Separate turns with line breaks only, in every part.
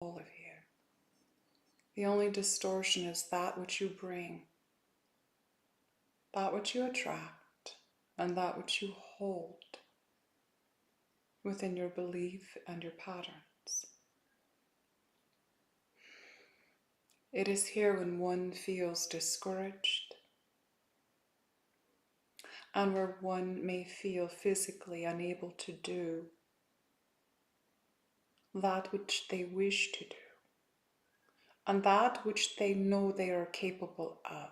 all of you. The only distortion is that which you bring, that which you attract, and that which you hold within your belief and your patterns. It is here when one feels discouraged and where one may feel physically unable to do that which they wish to do and that which they know they are capable of.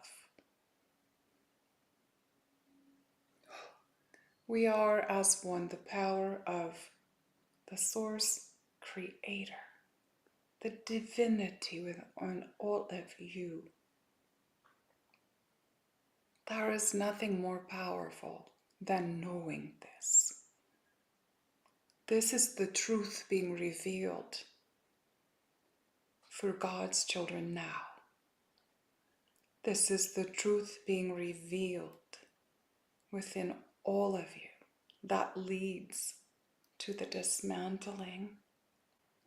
We are as one the power of the Source Creator, the divinity within all of you. There is nothing more powerful than knowing this. This is the truth being revealed for God's children now. This is the truth being revealed within all of you that leads to the dismantling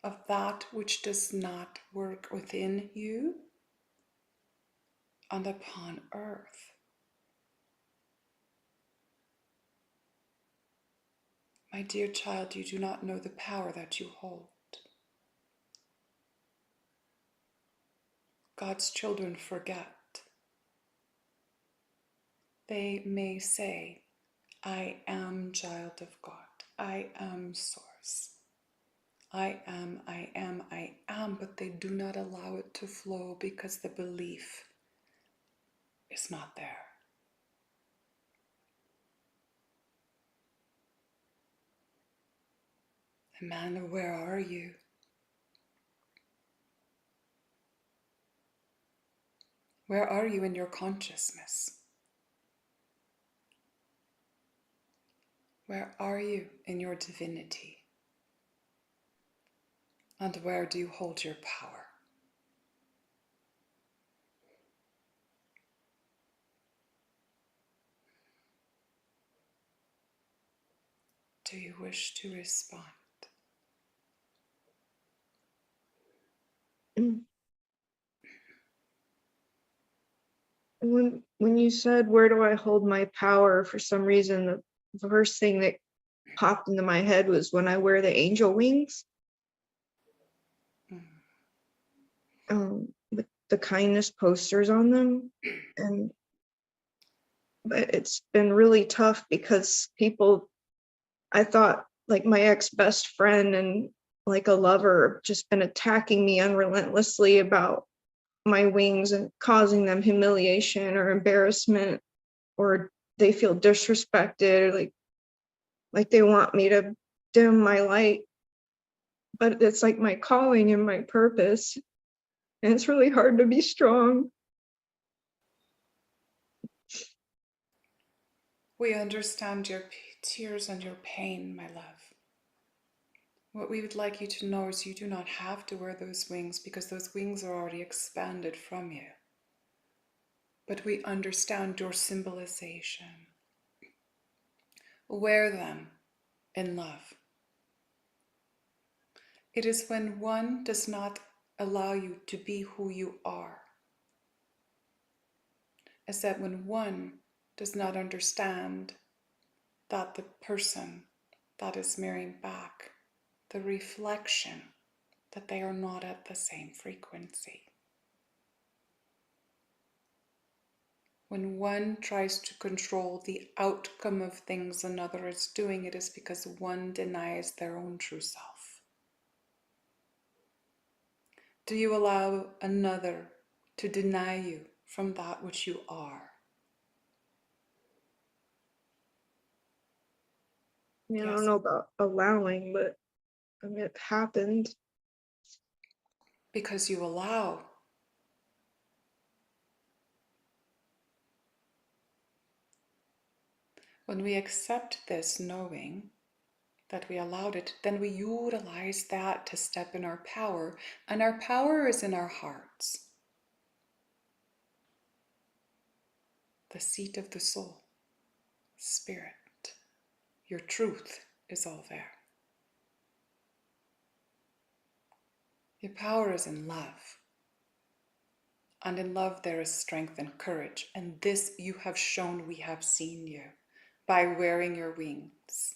of that which does not work within you and upon earth. My dear child, you do not know the power that you hold. God's children forget. They may say, I am child of God. I am Source. I am, but they do not allow it to flow because the belief is not there. Malner, where are you? Where are you in your consciousness? Where are you in your divinity? And where do you hold your power? Do you wish to respond?
When you said, where do I hold my power, for some reason, the first thing that popped into my head was when I wear the angel wings. With the kindness posters on them. But it's been really tough because people, I thought like my ex-best friend and like a lover, have just been attacking me unrelentlessly about my wings and causing them humiliation or embarrassment, or they feel disrespected, or like they want me to dim my light. But it's like my calling and my purpose, and it's really hard to be strong.
We understand your tears and your pain, my love. What we would like you to know is you do not have to wear those wings because those wings are already expanded from you. But we understand your symbolization. Wear them in love. It is when one does not allow you to be who you are. Is that when one does not understand that the person that is mirroring back, the reflection, that they are not at the same frequency. When one tries to control the outcome of things another is doing, it is because one denies their own true self. Do you allow another to deny you from that which you are?
Yeah,
Yes.
I don't know about allowing, but I mean, it happened.
Because you allow. When we accept this knowing that we allowed it, then we utilize that to step in our power, and our power is in our hearts. The seat of the soul, spirit, your truth is all there. Your power is in love. And in love, there is strength and courage. And this you have shown, we have seen you by wearing your wings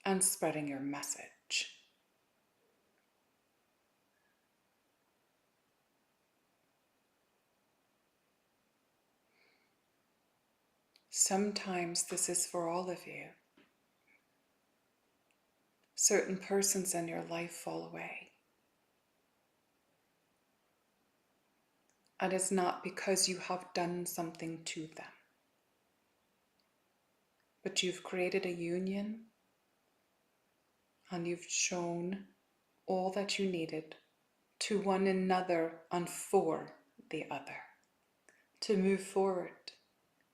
and spreading your message. Sometimes this is for all of you. Certain persons in your life fall away. And it's not because you have done something to them, but you've created a union and you've shown all that you needed to one another and for the other to move forward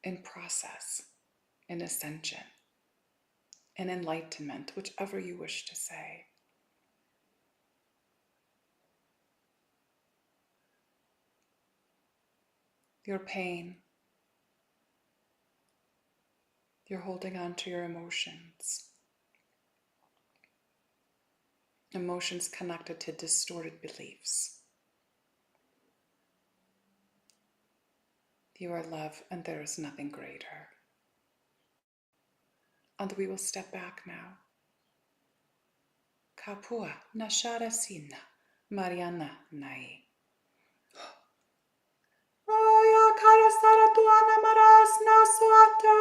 in process, in ascension, in enlightenment, whichever you wish to say. Your pain, you're holding on to your emotions. Emotions connected to distorted beliefs. You are love, and there is nothing greater. And we will step back now. Kapua nashara sina, Mariana nai. Oya karasara tuana maras nasuato.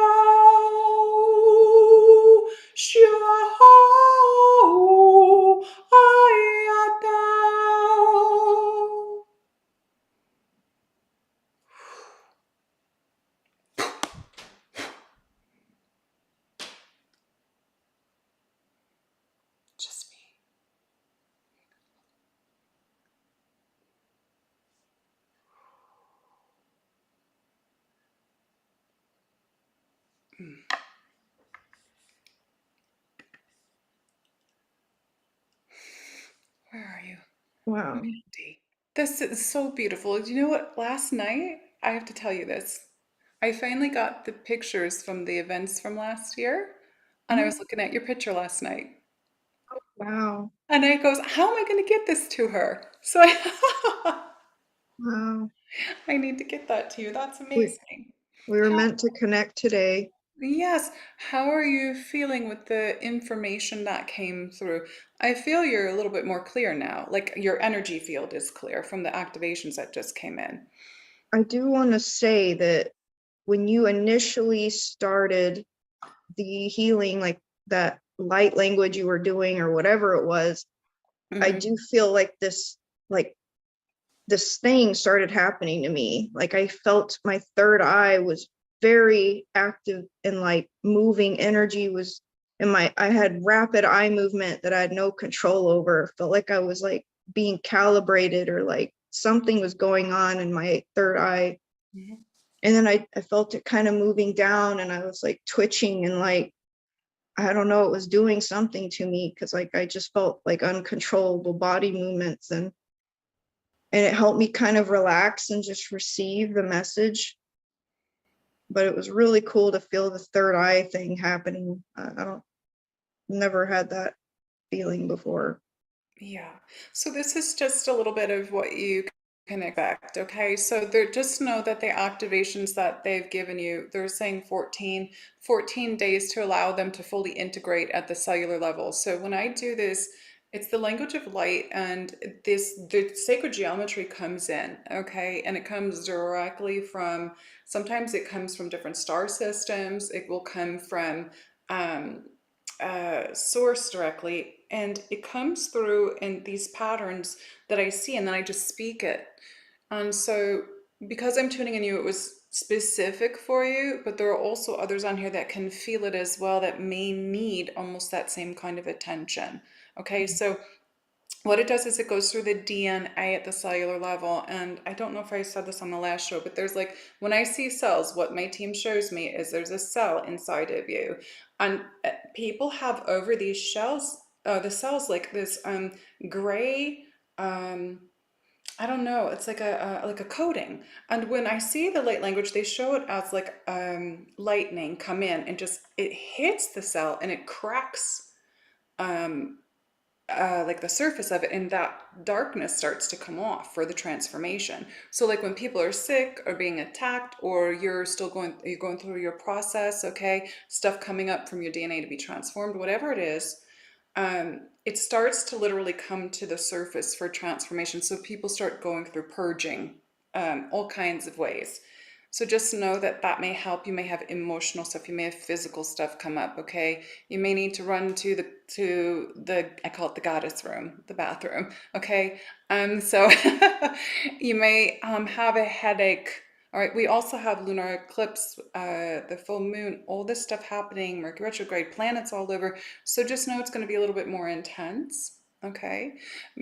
Shua ayatao. Just be. Where are you?
Wow.
Mandy. This is so beautiful. Do you know what? Last night, I have to tell you this. I finally got the pictures from the events from last year, and I was looking at your picture last night.
Wow.
And I goes, how am I going to get this to her? So I,
Wow.
I need to get that to you. That's
We
amazing.
we were
How,
meant to connect today.
yes, how are you feeling with the information that came through? I feel you're a little bit more clear now. Like your energy field is clear from the activations that just came in.
I do want to say that when you initially started the healing, like that light language you were doing or whatever it was, I
Hmm.
do feel like this thing started happening to me. Like I felt my third eye was very active and like moving energy was in my, I had rapid eye movement that I had no control over. Felt like I was like being calibrated or like something was going on in my third eye.
Hmm.
And then I felt it kind of moving down and I was like twitching and like, I don't know, it was doing something to me because like I just felt like uncontrollable body movements and it helped me kind of relax and just receive the message. But it was really cool to feel the third eye thing happening. I don't never had that feeling before.
Yeah. So this is just a little bit of what you can expect. Okay. So they're just know that the activations that they've given you, they're saying 14 days to allow them to fully integrate at the cellular level. So when I do this, it's the language of light and the sacred geometry comes in, okay? And it comes directly from, sometimes it comes from different star systems. It will come from um, source directly, and it comes through in these patterns that I see, and then I just speak it. And so, because I'm tuning in you, it was specific for you, but there are also others on here that can feel it as well that may need almost that same kind of attention. Okay, so what it does is it goes through the DNA at the cellular level. And I don't know if I said this on the last show, but there's like, when I see cells, what my team shows me is there's a cell inside of you. And people have over these shells, the cells like this gray, um, I don't know, it's like a coating. And when I see the light language, they show it as like lightning come in and just, it hits the cell and it cracks. Um, like the surface of it, and that darkness starts to come off for the transformation. So like when people are sick or being attacked, or you're going through your process, okay, stuff coming up from your DNA to be transformed, whatever it is, it starts to literally come to the surface for transformation. So people start going through purging, all kinds of ways. So just know that that may help. You may have emotional stuff. You may have physical stuff come up. Okay, you may need to run to the I call it the goddess room, the bathroom. Okay, so you may have a headache. All right, we also have lunar eclipse, the full moon, all this stuff happening, Mercury retrograde, planets all over. So just know it's going to be a little bit more intense, okay?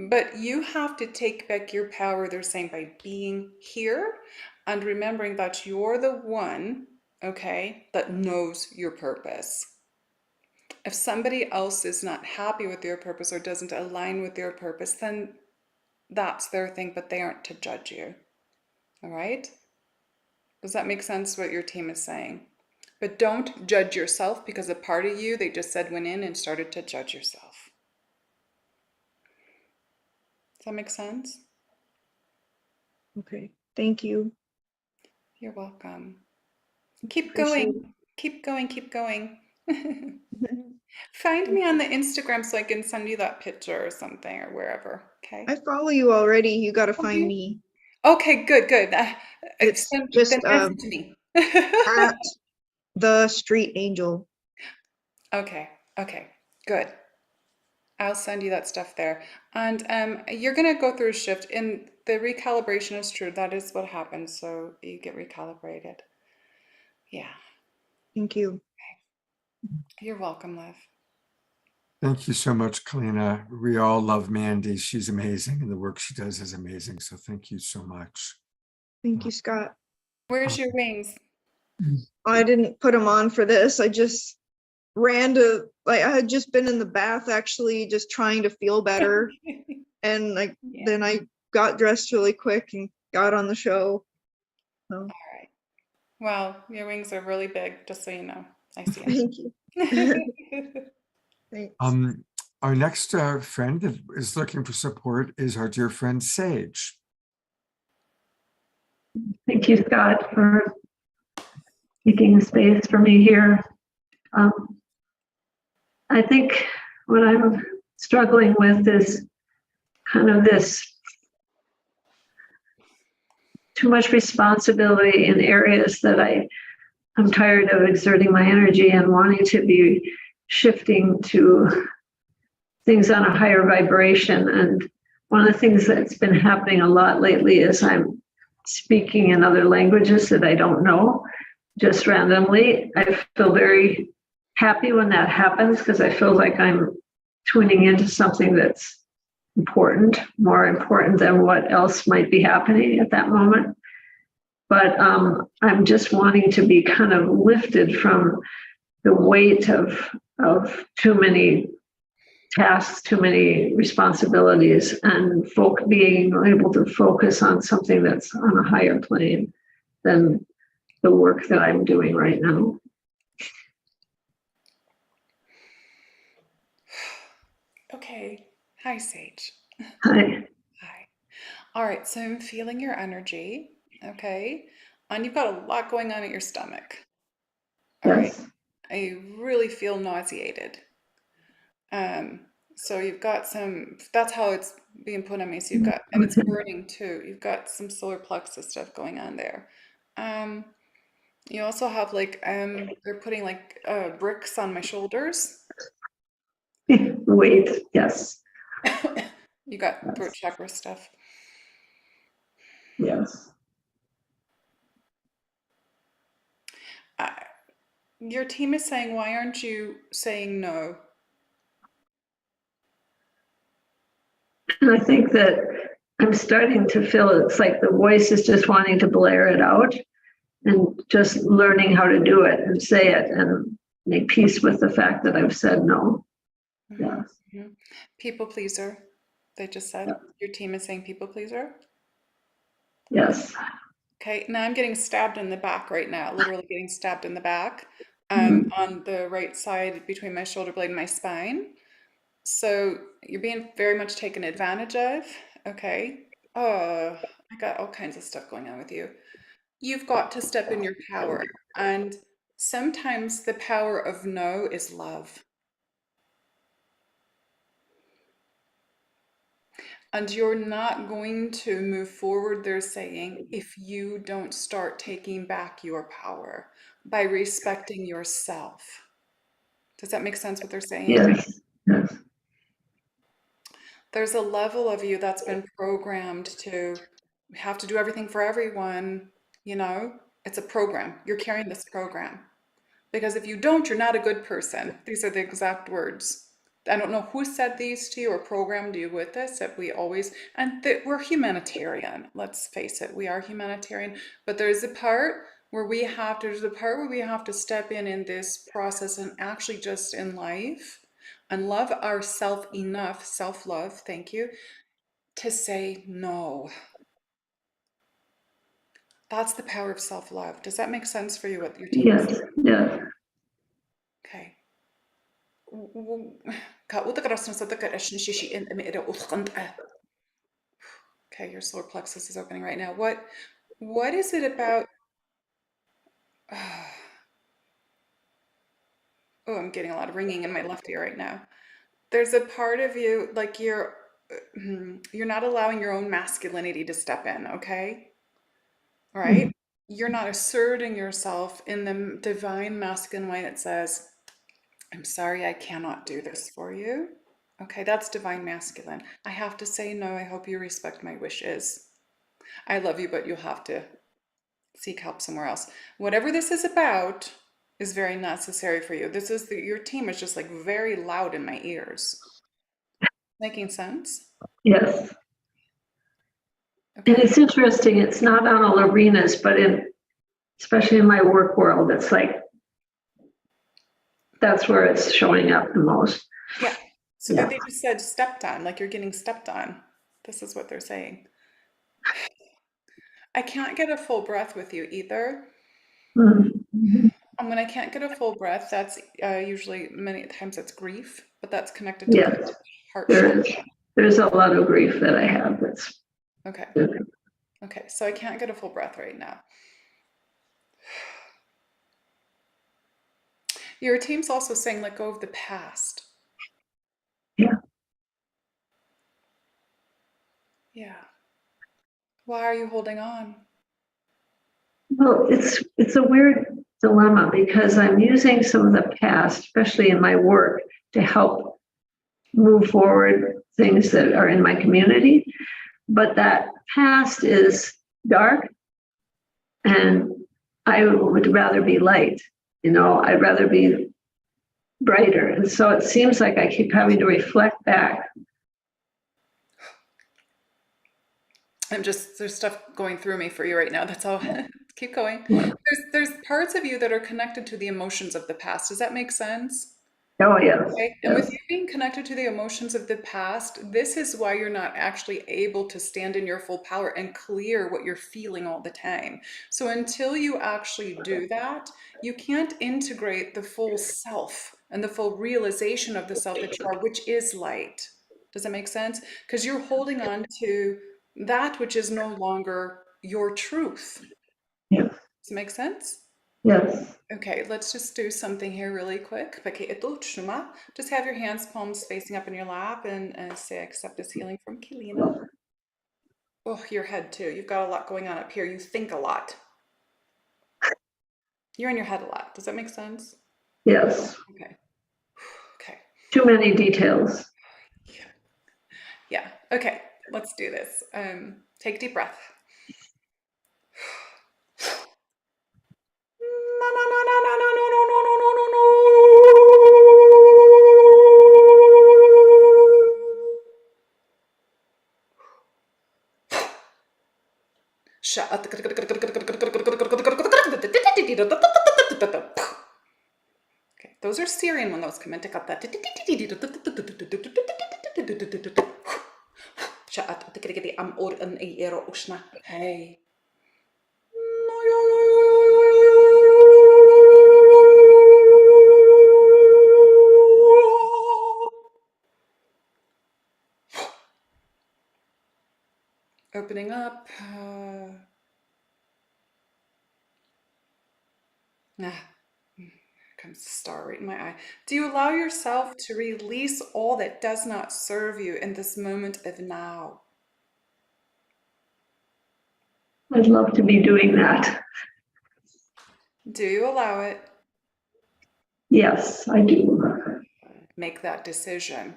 But you have to take back your power, they're saying, by being here and remembering that you're the one, okay, that knows your purpose. If somebody else is not happy with your purpose or doesn't align with your purpose, then that's their thing, but they aren't to judge you, all right? Does that make sense what your team is saying? But don't judge yourself, because a part of you, they just said, went in and started to judge yourself. Does that make sense?
Okay. Thank you.
You're welcome. Keep
Appreciate
going. Keep going. Keep going.
it.
Find
Thank
me on
you.
the Instagram so I can send you that picture or something, or wherever.
I
Okay.
follow you already. You got to
Oh, do
find
you?
me.
Okay, good, good.
It's
Then
just
message me.
at the Street Angel.
Okay, okay, good. I'll send you that stuff there. And you're going to go through a shift. And the recalibration is true. That is what happens. So you get recalibrated. Yeah.
Thank you.
You're welcome, love.
Thank you so much, Keleena. We all love Mandy. She's amazing, and the work she does is amazing. So thank you so much.
Thank you, Scott.
Where's
Uh,
your wings?
I didn't put them on for this. I just ran to, like, I had just been in the bath actually, just trying to feel better. And like,
Yeah.
then I got dressed really quick and got on the show. So
All right. Well, your wings are really big, just so you know. I see
thank you.
them.
Thanks.
Um, our next friend that is looking for support is our dear friend Sage.
Thank you, Scott, for making space for me here. Um, I think what I'm struggling with is kind of this too much responsibility in areas that I'm tired of exerting my energy and wanting to be shifting to things on a higher vibration. And one of the things that's been happening a lot lately is I'm speaking in other languages that I don't know just randomly. I feel very happy when that happens because I feel like I'm tuning into something that's important, more important than what else might be happening at that moment. But I'm just wanting to be kind of lifted from the weight of too many tasks, too many responsibilities, and being able to focus on something that's on a higher plane than the work that I'm doing right now.
Okay. Hi, Sage.
Hi.
Hi. All right. So I'm feeling your energy. Okay. And you've got a lot going on at your stomach. All right.
Yes.
I really feel nauseated. Um, so you've got some, that's how it's being put on me. So you've got, and it's
Okay.
burning too. You've got some solar plexus stuff going on there. Um, you also have like, they're putting like bricks on my shoulders.
Wait. Yes.
You got throat
Yes.
chakra stuff.
Yes.
Uh, your team is saying, why aren't you saying no?
And I think that I'm starting to feel it's like the voice is just wanting to blare it out and just learning how to do it and say it and make peace with the fact that I've said no.
Mhm,
Yes.
mhm. People pleaser. They just said your team is saying people pleaser.
Yes.
Okay, now I'm getting stabbed in the back right now, literally getting stabbed in the back,
Mhm.
on the right side between my shoulder blade and my spine. So you're being very much taken advantage of. Okay. Oh, I got all kinds of stuff going on with you. You've got to step in your power. And sometimes the power of no is love. And you're not going to move forward, they're saying, if you don't start taking back your power by respecting yourself. Does that make sense what they're saying?
Yes. Yes.
There's a level of you that's been programmed to have to do everything for everyone, you know? It's a program. You're carrying this program. Because if you don't, you're not a good person. These are the exact words. I don't know who said these to you or programmed you with this, that we always, and that we're humanitarian. Let's face it, we are humanitarian. But there's a part where we have to step in this process and actually just in life and love ourself enough, self-love, thank you, to say no. That's the power of self-love. Does that make sense for you, what your team is?
Yes. Yes.
Okay. Okay, your solar plexus is opening right now. What is it about? Oh, I'm getting a lot of ringing in my left ear right now. There's a part of you like you're not allowing your own masculinity to step in, okay? All right?
Mhm.
You're not asserting yourself in the divine masculine way that says, I'm sorry, I cannot do this for you. Okay, that's divine masculine. I have to say no. I hope you respect my wishes. I love you, but you'll have to seek help somewhere else. Whatever this is about is very necessary for you. Your team is just like very loud in my ears. Making sense?
Yes. And
Okay.
it's interesting, it's not on all arenas, but especially in my work world, it's like that's where it's showing up the most.
Yeah. So
Yeah.
that they just said stepped on, like you're getting stepped on. This is what they're saying. I can't get a full breath with you either.
Mhm.
And when I can't get a full breath, that's usually many times it's grief, but that's connected to the
Yes,
heart chakra.
there's a lot of grief that I have. That's
Okay. Okay. So I can't get a full breath right now. Your team's also saying let go of the past.
yeah.
Yeah. Why are you holding on?
Well, it's a weird dilemma because I'm using some of the past, especially in my work, to help move forward things that are in my community. But that past is dark, and I would rather be light. I'd rather be brighter. And so it seems like I keep having to reflect back.
There's stuff going through me for you right now. That's all. Keep going. There's parts of you that are connected to the emotions of the past. Does that make sense?
Oh, yes.
Okay. And with
Yes.
you being connected to the emotions of the past, this is why you're not actually able to stand in your full power and clear what you're feeling all the time. So until you actually do that, you can't integrate the full self and the full realization of the self that you are, which is light. Does that make sense? Because you're holding on to that which is no longer your truth.
Yes.
Does it make sense?
Yes.
Okay, let's just do something here really quick. Just have your hands, palms facing up in your lap and say, I accept this healing from Keleena. Oh, your head too. You've got a lot going on up here. You think a lot. You're in your head a lot. Does that make sense?
Yes.
Okay. Okay.
Too many details.
Yeah. Okay. Let's do this. Take a deep breath. Okay, those are Syrian when those come in. Take up that. Hey. Opening up. Here comes the star right in my eye. Do you allow yourself to release all that does not serve you in this moment of now?
I'd love to be doing that.
Do you allow it?
Yes, I do.
Make that decision.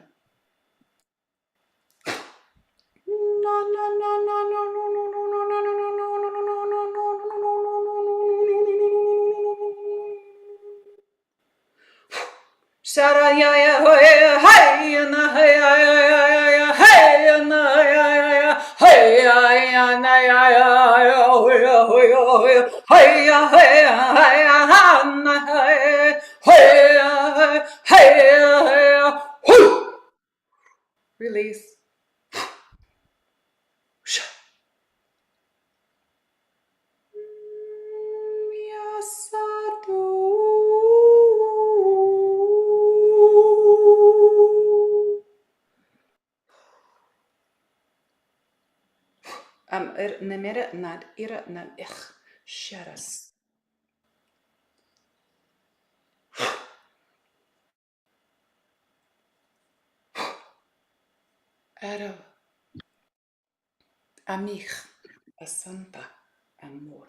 Release. Namira nad ira nad ich sharas. Ero amich asanta amor.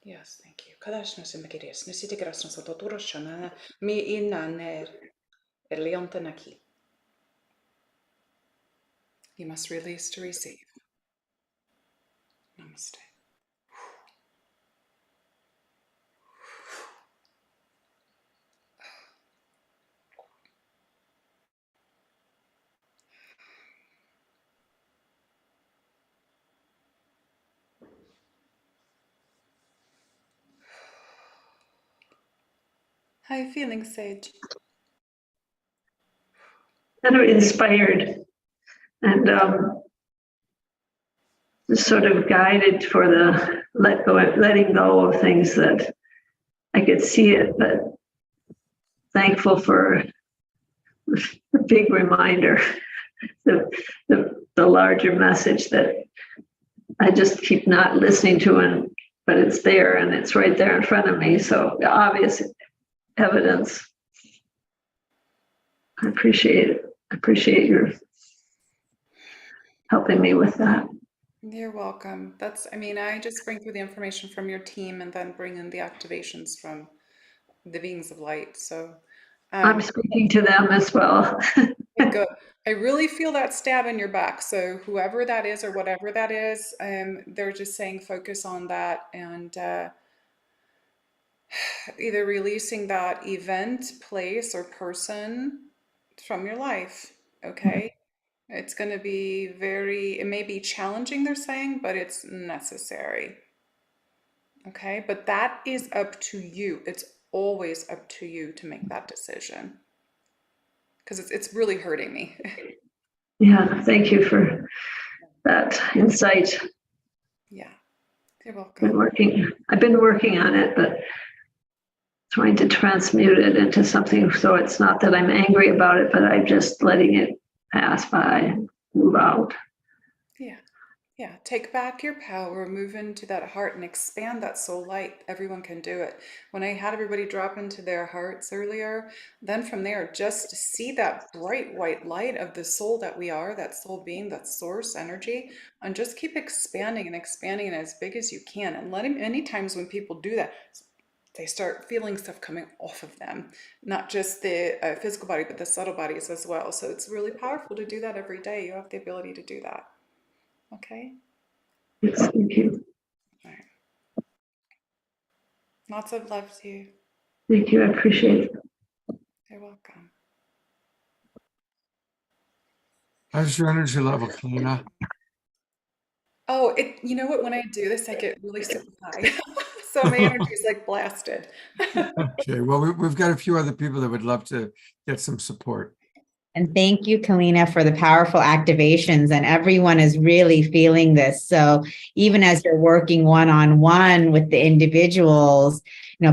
Yes, thank you. Kadashna semakiris, nisitigrasna sototurashana, mi inaner, erliontanaki. You must release to receive. Namaste. How are you feeling, Sage?
Kind of inspired and sort of guided for the letting go of things that I could see it, but thankful for the big reminder, the larger message that I just keep not listening to, but it's there and it's right there in front of me. So the obvious evidence. I appreciate it. I appreciate your helping me with that.
You're welcome. I just bring through the information from your team and then bring in the activations from the beings of light. So
I'm speaking to them as well.
good. I really feel that stab in your back. So whoever that is or whatever that is, they're just saying focus on that and either releasing that event, place, or person from your life. Okay. It's going to be it may be challenging, they're saying, but it's necessary. Okay. But that is up to you. It's always up to you to make that decision because it's really hurting me.
Yeah, thank you for that insight.
Yeah. You're welcome.
I've been working on it, but trying to transmute it into something so it's not that I'm angry about it, but I'm just letting it pass by and move out.
Yeah. Yeah. Take back your power, move into that heart and expand that soul light. Everyone can do it. When I had everybody drop into their hearts earlier, then from there, just see that bright white light of the soul that we are, that soul being, that source energy, and just keep expanding and expanding it as big as you can. And letting many times when people do that, they start feeling stuff coming off of them, not just the physical body, but the subtle bodies as well. So it's really powerful to do that every day. You have the ability to do that. Okay.
Yes, thank you.
All right. Lots of love to you.
Thank you. I appreciate it.
You're welcome.
How's your energy level, Keleena?
Oh, you know what? When I do this, I get really super high. So my energy is like blasted.
Okay, well, we've got a few other people that would love to get some support.
And thank you, Keleena, for the powerful activations. And everyone is really feeling this. So even as you're working one-on-one with the individuals,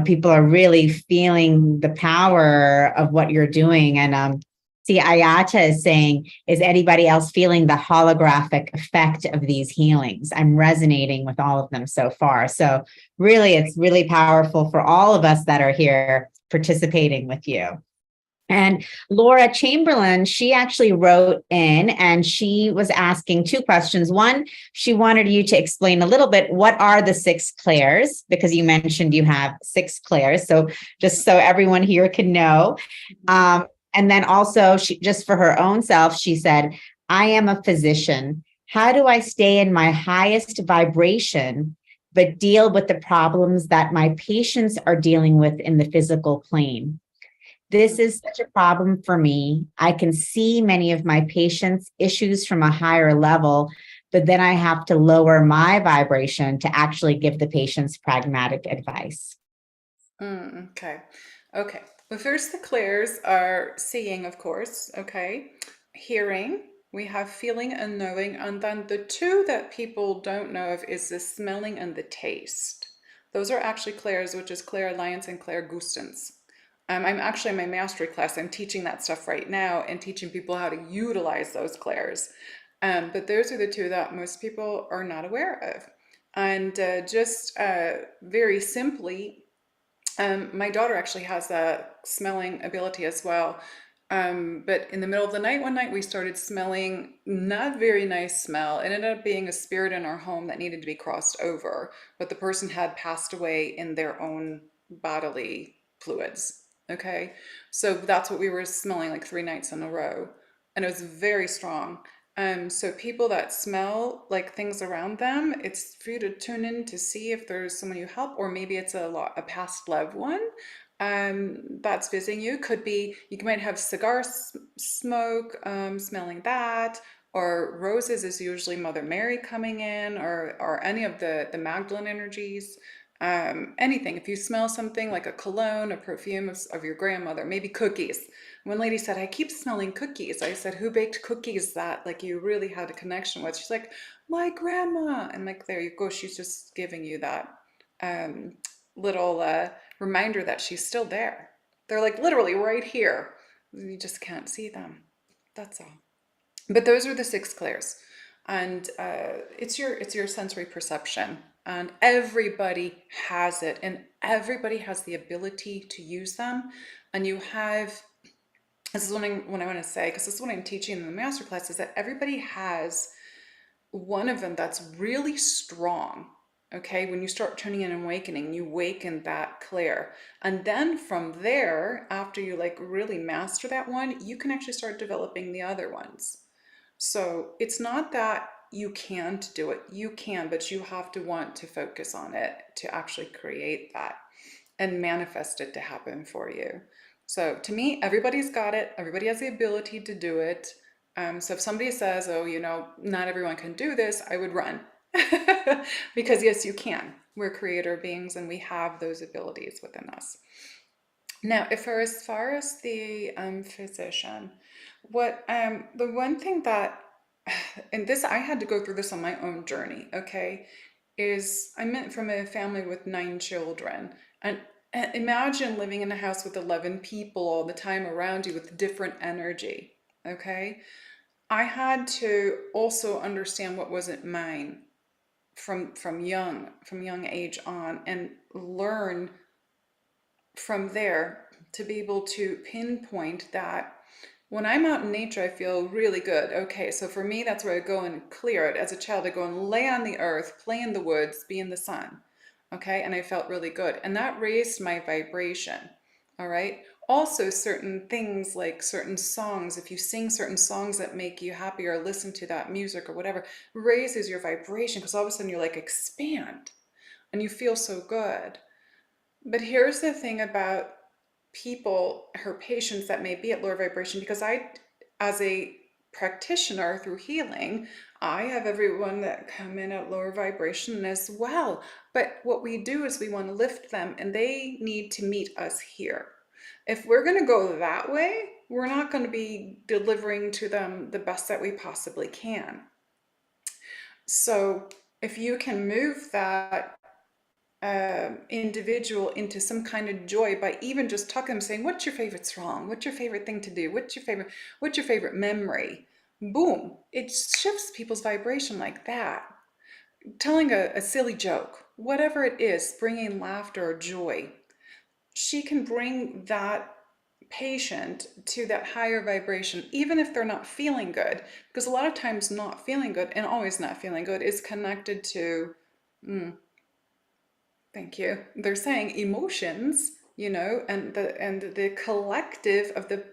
people are really feeling the power of what you're doing. And see, Ayata is saying, is anybody else feeling the holographic effect of these healings? I'm resonating with all of them so far. So really, it's really powerful for all of us that are here participating with you. And Laura Chamberlain, she actually wrote in and she was asking two questions. One, she wanted you to explain a little bit, what are the 6 clairs? Because you mentioned you have 6 clairs. So just so everyone here can know. And then also, just for her own self, she said, I am a physician. How do I stay in my highest vibration, but deal with the problems that my patients are dealing with in the physical plane? This is such a problem for me. I can see many of my patients' issues from a higher level, but then I have to lower my vibration to actually give the patients pragmatic advice.
Okay. Well, first, the clairs are seeing, of course. Okay. Hearing, we have feeling and knowing. And then the 2 that people don't know of is the smelling and the taste. Those are actually clairs, which is clairalliance and clairgustance. I'm actually in my mastery class. I'm teaching that stuff right now and teaching people how to utilize those clairs. But those are the 2 that most people are not aware of. And just very simply, my daughter actually has a smelling ability as well. But in the middle of the night, one night, we started smelling not very nice smell. It ended up being a spirit in our home that needed to be crossed over, but the person had passed away in their own bodily fluids. Okay, so that's what we were smelling like 3 nights in a row, and it was very strong. So people that smell like things around them, it's for you to tune in to see if there's someone you help, or maybe it's a past loved one that's visiting you. Could be you might have cigar smoke, smelling that, or roses is usually Mother Mary coming in, or any of the Magdalene energies. Anything. If you smell something like a cologne, a perfume of your grandmother, maybe cookies. One lady said, I keep smelling cookies. I said, who baked cookies that like you really had a connection with? She's like, my grandma. And like, there you go. She's just giving you that little reminder that she's still there. They're like literally right here. You just can't see them. That's all. But those are the 6 clairs. And it's your sensory perception. And everybody has it. And everybody has the ability to use them. And you have, this is what I want to say, because this is what I'm teaching in the masterclass, is that everybody has one of them that's really strong. Okay, when you start tuning in and awakening, you waken that clair. And then from there, after you like really master that one, you can actually start developing the other ones. So it's not that you can't do it. You can, but you have to want to focus on it to actually create that and manifest it to happen for you. So to me, everybody's got it. Everybody has the ability to do it. So if somebody says, oh, not everyone can do this, I would run. Because yes, you can. We're creator beings and we have those abilities within us. Now, as far as the physician, what the one thing that, and this I had to go through this on my own journey, okay, is I meant from a family with 9 children, and imagine living in a house with 11 people all the time around you with different energy, okay? I had to also understand what wasn't mine from young age on, and learn from there to be able to pinpoint that when I'm out in nature, I feel really good. Okay, so for me, that's where I go and clear it. As a child, I go and lay on the earth, play in the woods, be in the sun. Okay, and I felt really good. And that raised my vibration. All right. Also, certain things like certain songs, if you sing certain songs that make you happy or listen to that music or whatever, raises your vibration, because all of a sudden you're like expand and you feel so good. But here's the thing about people, her patients that may be at lower vibration, because as a practitioner through healing, I have everyone that come in at lower vibration as well. But what we do is we want to lift them, and they need to meet us here. If we're going to go that way, we're not going to be delivering to them the best that we possibly can. So if you can move that individual into some kind of joy by even just talking them, saying, what's your favorite song? What's your favorite thing to do? What's your favorite memory? Boom, it shifts people's vibration like that. Telling a silly joke, whatever it is, bringing laughter or joy, she can bring that patient to that higher vibration, even if they're not feeling good. Because a lot of times not feeling good, and always not feeling good, is connected to, thank you, they're saying emotions, and the collective of the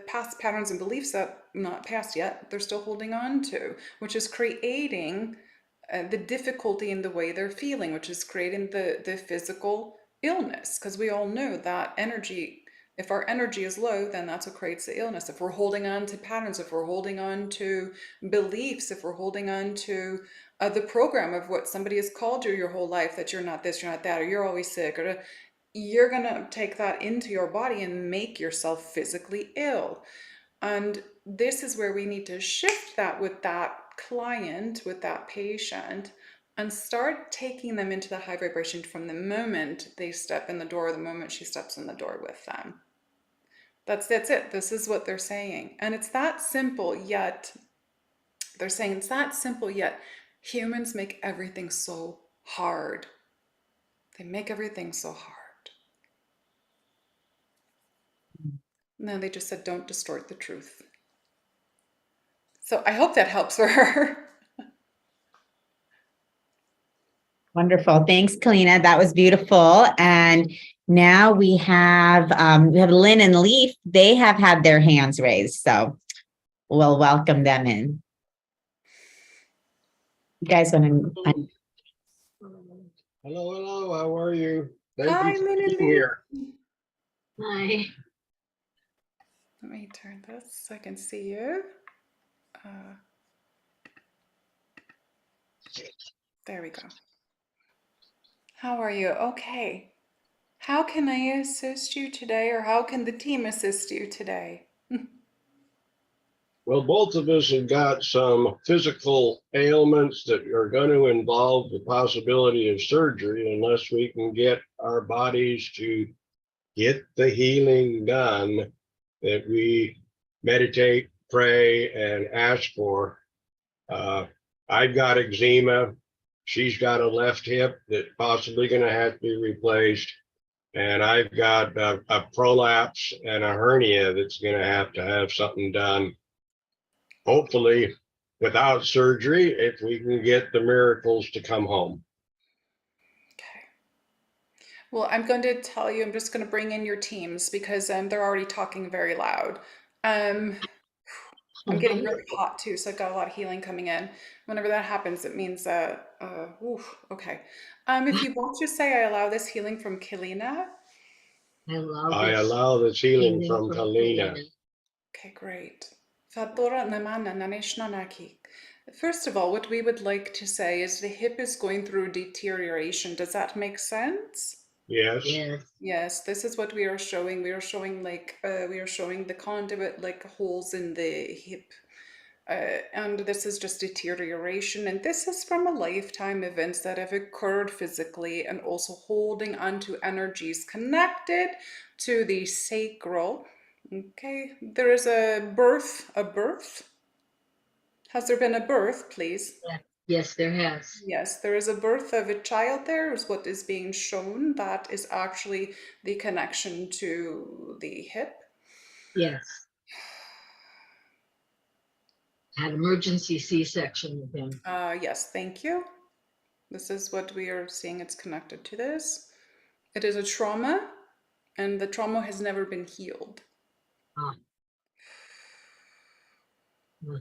past patterns and beliefs that not past yet, they're still holding on to, which is creating the difficulty in the way they're feeling, which is creating the physical illness. Because we all know that energy, if our energy is low, then that's what creates the illness. If we're holding on to patterns, if we're holding on to beliefs, if we're holding on to the program of what somebody has called you your whole life, that you're not this, you're not that, or you're always sick, or you're gonna take that into your body and make yourself physically ill. And this is where we need to shift that with that client, with that patient, and start taking them into the high vibration from the moment they step in the door, the moment she steps in the door with them. That's it. This is what they're saying. And it's that simple, yet they're saying it's that simple, yet humans make everything so hard. They make everything so hard. No, they just said, don't distort the truth. So I hope that helps for her.
Wonderful. Thanks, Keleena. That was beautiful. And now we have Lynn and Leaf. They have had their hands raised, so we'll welcome them in. You guys want to?
Hello, how are you?
Hi,
Thank you
Lynn
for
and
being
Leaf.
here.
Hi.
Let me turn this so I can see you. There we go. How are you? Okay. How can I assist you today, or how can the team assist you today?
Well, both of us have got some physical ailments that are going to involve the possibility of surgery unless we can get our bodies to get the healing done that we meditate, pray, and ask for. I've got eczema. She's got a left hip that's possibly going to have to be replaced. And I've got a prolapse and a hernia that's going to have something done. Hopefully, without surgery, if we can get the miracles to come home.
Okay. Well, I'm going to tell you, I'm just going to bring in your teams because they're already talking very loud. I'm getting really hot too, so I've got a lot of healing coming in. Whenever that happens, it means okay. If you both just say, I allow this healing from Keleena.
I allow this healing from Keleena.
Okay, great. First of all, what we would like to say is the hip is going through deterioration. Does that make sense?
Yes.
Yes, this is what we are showing. We are showing the conduit, like holes in the hip. And this is just deterioration. And this is from a lifetime events that have occurred physically, and also holding onto energies connected to the sacral. Okay, there is a birth. Has there been a birth, please?
Yes, there has.
Yes, there is a birth of a child. There is what is being shown. That is actually the connection to the hip.
Yes. Had emergency C-section with him.
Yes, thank you. This is what we are seeing. It's connected to this. It is a trauma, and the trauma has never been healed.
Ah. Hmm.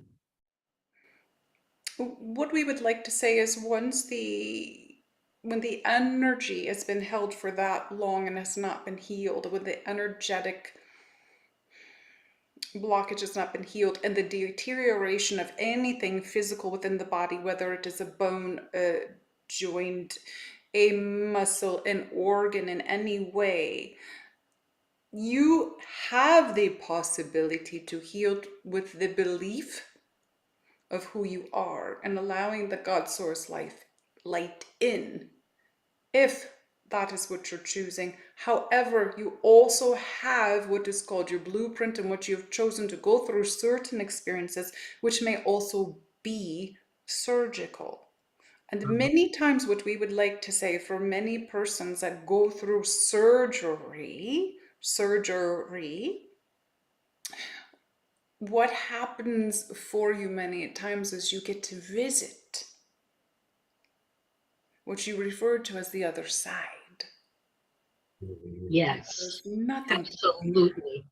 What we would like to say is when the energy has been held for that long and has not been healed, when the energetic blockage has not been healed, and the deterioration of anything physical within the body, whether it is a bone, a joint, a muscle, an organ in any way, you have the possibility to heal with the belief of who you are and allowing the God source light in, if that is what you're choosing. However, you also have what is called your blueprint and what you've chosen to go through certain experiences, which may also be surgical. And many times, what we would like to say for many persons that go through surgery, what happens for you many times is you get to visit what you refer to as the other side.
Yes,
There's nothing.
absolutely.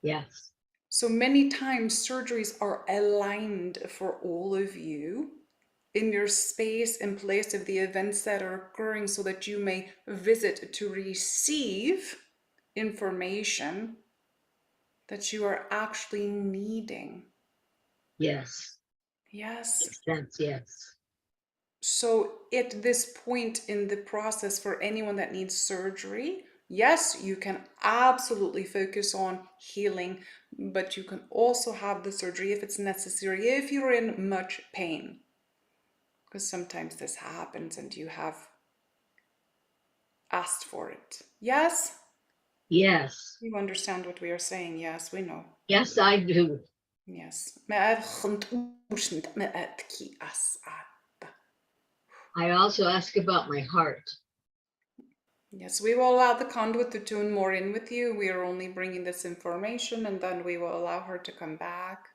Yes,
So many times surgeries are aligned for all of you in your space and place of the events that are occurring so that you may visit to receive information that you are actually needing.
yes,
Yes.
makes sense, yes.
So at this point in the process, for anyone that needs surgery, yes, you can absolutely focus on healing, but you can also have the surgery if it's necessary, if you're in much pain. Because sometimes this happens and you have asked for it. Yes?
Yes,
You understand what we are saying? Yes, we know.
yes, I do.
Yes.
I also ask about my heart.
Yes, we will allow the conduit to tune more in with you. We are only bringing this information and then we will allow her to come back.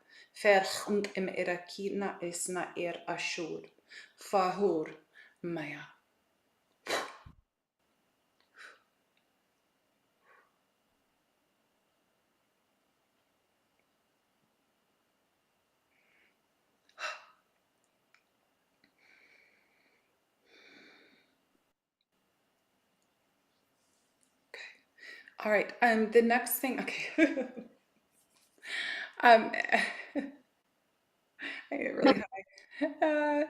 Ferchnt im irakina isna ashur. Fahur maya. All right. The next thing, okay. um, I get really high.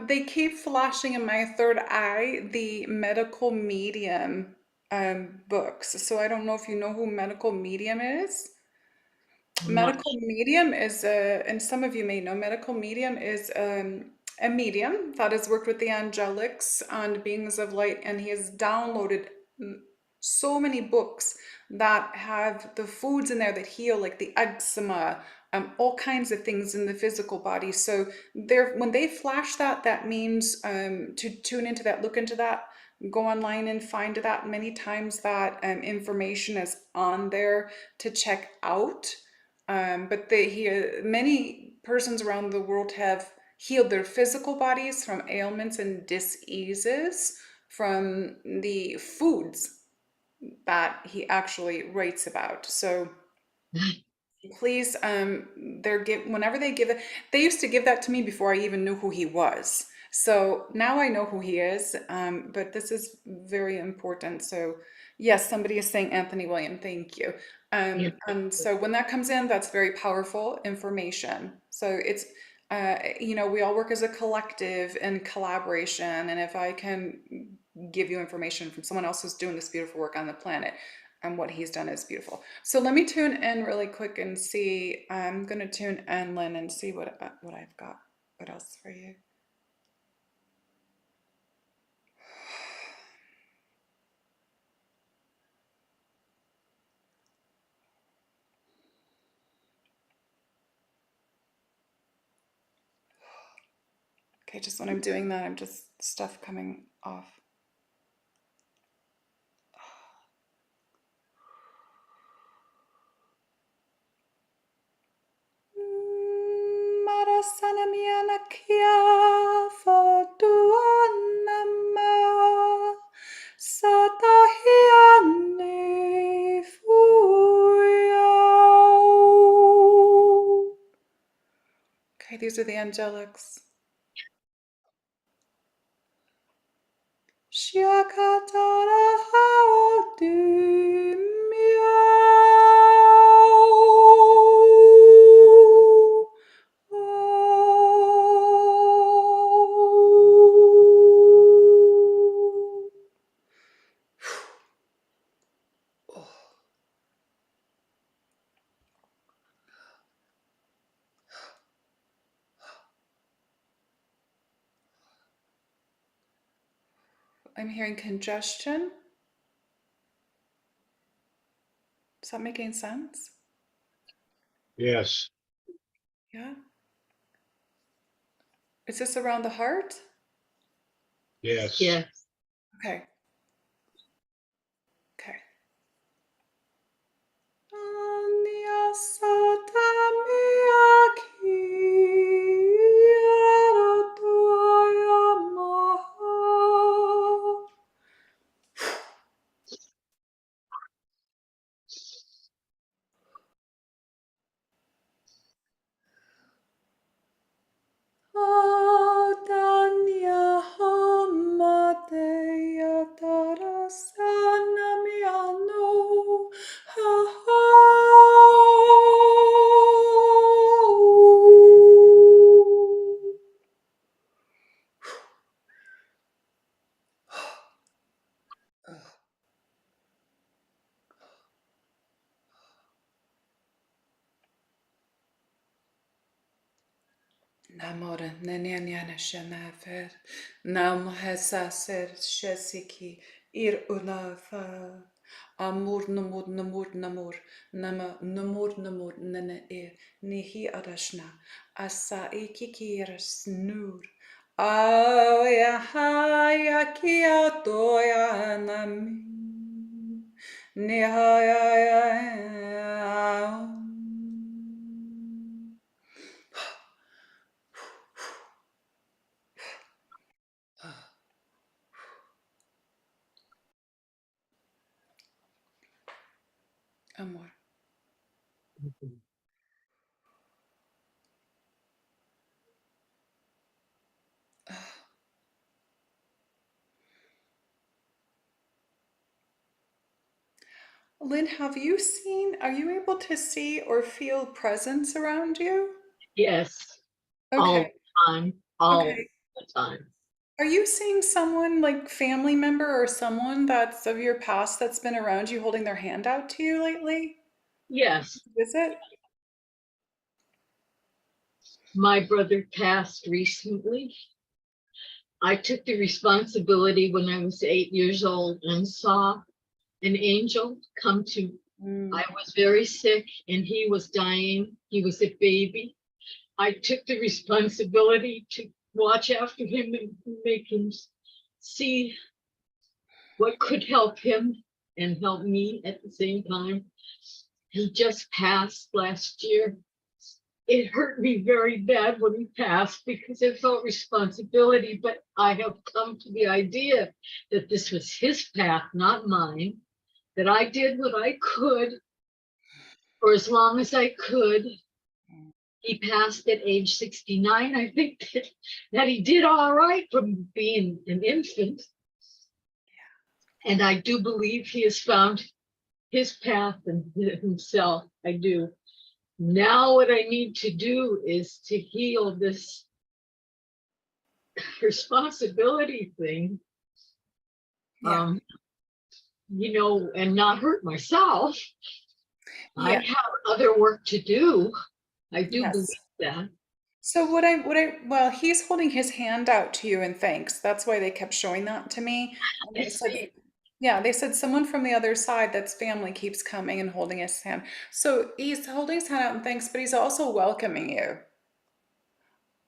They keep flashing in my third eye the medical medium books. So I don't know if you know who medical medium is. Medical medium is, and some of you may know, medical medium is a medium that has worked with the angelics and beings of light, and he has downloaded so many books that have the foods in there that heal, like the eczema, all kinds of things in the physical body. So when they flash that, that means to tune into that, look into that, go online and find that. Many times that information is on there to check out. But many persons around the world have healed their physical bodies from ailments and diseases from the foods that he actually writes about. So please, whenever they give it, they used to give that to me before I even knew who he was. So now I know who he is, but this is very important. So yes, somebody is saying Anthony William, thank you. And so when that comes in, that's very powerful information. So it's, we all work as a collective in collaboration. And if I can give you information from someone else who's doing this beautiful work on the planet, and what he's done is beautiful. So let me tune in really quick and see. I'm going to tune in, Lynn, and see what I've got. What else for you? Okay, just when I'm doing that, I'm just stuff coming off. Marasanamiana kia fotuanama satahiane fuyao. Okay, these are the angelics. Shiakatara haotu miau. Oh. I'm hearing congestion. Is that making sense?
Yes,
Yeah. Is this around the heart?
yes.
Yes.
Okay. Okay. Namor neneniana shenafer nam hesaser shesiki ir unafa amur namur nama namur nana ir nihi arashna asa ikikir snur aya haya kia toya nami nihaya amor. Lynn, have you seen, are you able to see or feel presence around you?
Yes. All
Okay,
the time. All
okay.
the time.
Are you seeing someone like family member or someone that's of your past that's been around you holding their hand out to you lately?
Yes.
Visit?
My brother passed recently. I took the responsibility when I was 8 years old and saw an angel come to.
Mm.
I was very sick and he was dying. He was a baby. I took the responsibility to watch after him and make him see what could help him and help me at the same time. He just passed last year. It hurt me very bad when he passed because I felt responsibility, but I have come to the idea that this was his path, not mine, that I did what I could for as long as I could. He passed at age 69. I think that he did all right from being an infant. And I do believe he has found his path and himself. I do. Now what I need to do is to heal this responsibility thing,
Yeah.
and not hurt myself. I
Yeah.
have other work to do. I do believe
Yes.
that.
So well, he's holding his hand out to you in thanks. That's why they kept showing that to me. And
I
they said,
see.
yeah, they said someone from the other side that's family keeps coming and holding his hand. So he's holding his hand out in thanks, but he's also welcoming you.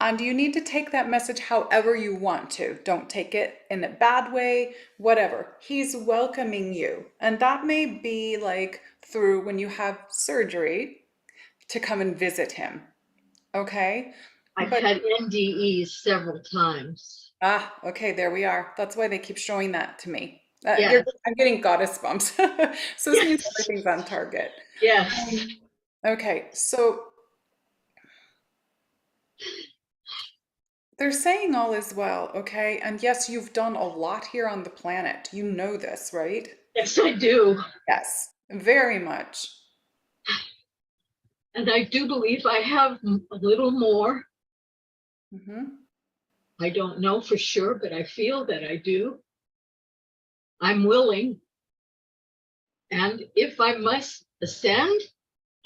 And you need to take that message however you want to. Don't take it in a bad way, whatever. He's welcoming you. And that may be like through when you have surgery to come and visit him. Okay?
I've
But
had NDEs several times.
okay, there we are. That's why they keep showing that to me.
Yes,
I'm getting goddess bumps. So this means
yes,
everything's on target.
yes.
Okay, so they're saying all is well, okay? And yes, you've done a lot here on the planet. You know this, right?
Yes, I do.
Yes, very much.
And I do believe I have a little more.
Hmm.
I don't know for sure, but I feel that I do. I'm willing. And if I must ascend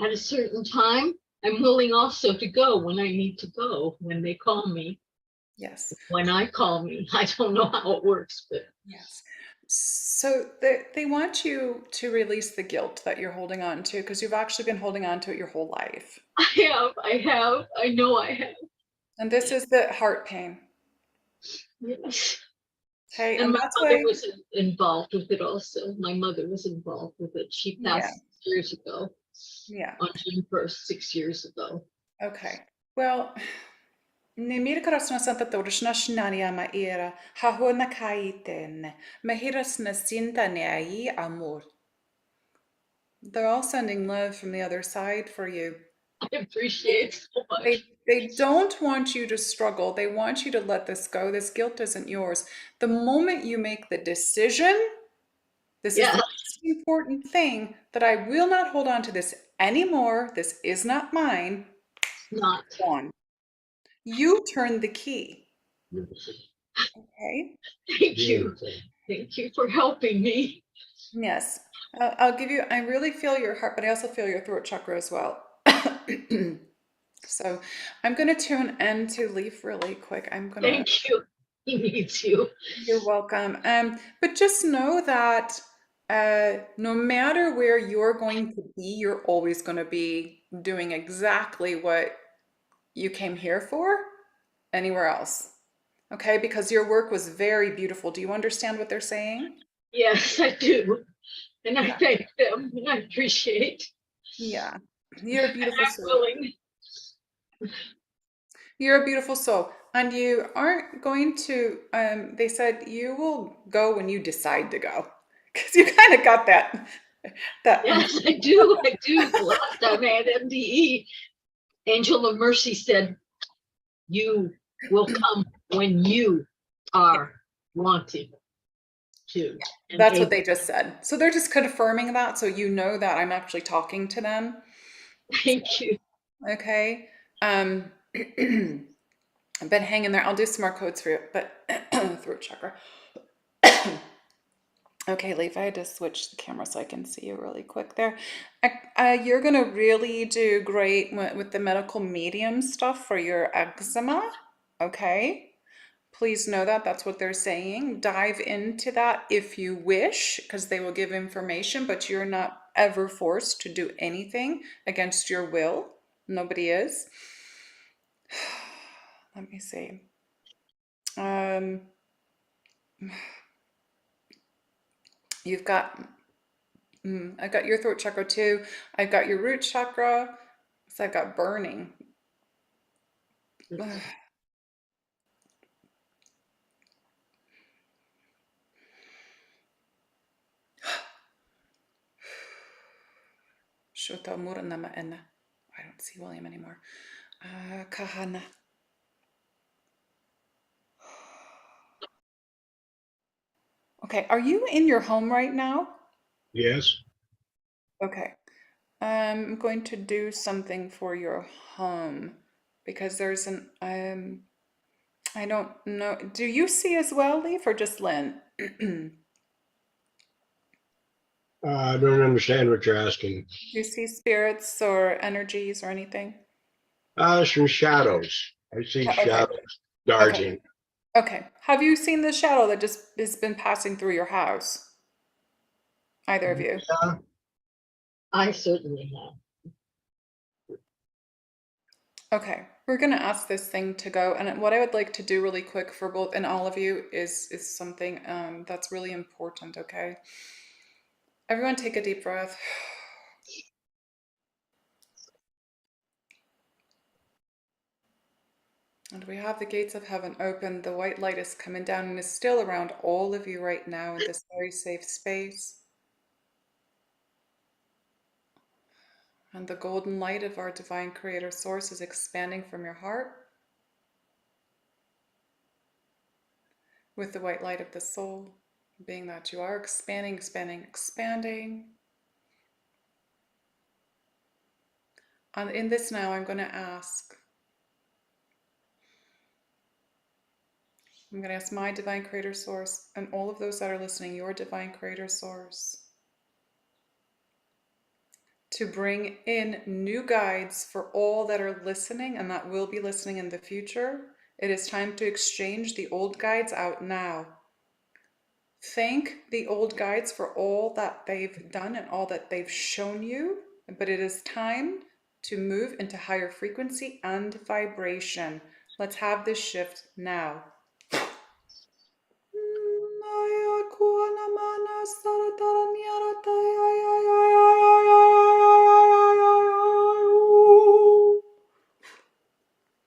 at a certain time, I'm willing also to go when I need to go, when they call me.
Yes.
When I call me, I don't know how it works, but
Yes. So they want you to release the guilt that you're holding on to because you've actually been holding on to it your whole life.
I know I have.
And this is the heart pain.
Yes.
Okay.
And
And
my
that's
mother
why,
was involved with it also. My mother was involved with it. She
yeah,
passed 6 years ago,
yeah.
on June 1st, 6 years ago.
Okay. Well, Nimirkaras na santa torshna shnania ma era, hahona kaiten, mahiras na sinta nei amor. They're all sending love from the other side for you.
I appreciate so much.
They don't want you to struggle. They want you to let this go. This guilt isn't yours. The moment you make the decision, this is the
Yeah,
most important thing, that I will not hold on to this anymore. This is not mine.
it's not.
On. You turn the key. Okay?
Thank you. Thank you for helping me.
Yes. I'll give you, I really feel your heart, but I also feel your throat chakra as well. So I'm going to tune in to Leaf really quick. I'm going to,
Thank you. He needs you.
you're welcome. But just know that no matter where you're going to be, you're always going to be doing exactly what you came here for anywhere else. Okay? Because your work was very beautiful. Do you understand what they're saying?
Yes, I do. And I
Yeah.
thank them and I appreciate.
Yeah. You're a beautiful
I'm
soul.
willing.
You're a beautiful soul. And you aren't going to, they said you will go when you decide to go. Because you kind of got that.
Yes, I do. I do. The last time I had MDE, Angel of Mercy said, you will come when you are wanting to. And
That's what they just said. So they're just confirming that. So you know that I'm actually talking to them.
thank you.
Okay. But hang in there. I'll do some more codes for you. But throat chakra. Okay, Leaf, I had to switch the camera so I can see you really quick there. You're going to really do great with the medical medium stuff for your eczema. Okay. Please know that that's what they're saying. Dive into that if you wish, because they will give information, but you're not ever forced to do anything against your will. Nobody is. Let me see. You've got I've got your throat chakra too. I've got your root chakra. So I've got burning. Shota Muranama Enna. I don't see William anymore. Kahana. Okay, are you in your home right now?
Yes.
Okay. I'm going to do something for your home because there's an I don't know. Do you see as well, Leaf, or just Lynn? Do
I don't understand what you're asking.
you see spirits or energies or anything?
Some shadows. I see
Okay.
shadows
Okay.
darting.
Okay. Have you seen the shadow that just has been passing through your house? Either of you?
Yeah.
I certainly have.
Okay. We're gonna ask this thing to go, and what I would like to do really quick for both and all of you is something that's really important. Okay. Everyone, take a deep breath. And we have the gates of heaven open. The white light is coming down and is still around all of you right now in this very safe space. And the golden light of our divine creator source is expanding from your heart with the white light of the soul, being that you are expanding, expanding, expanding. And in this now, I'm going to ask my divine creator source and all of those that are listening, your divine creator source, to bring in new guides for all that are listening and that will be listening in the future It is time to exchange the old guides out now. Thank the old guides for all that they've done and all that they've shown you, but it is time to move into higher frequency and vibration. Let's have this shift now.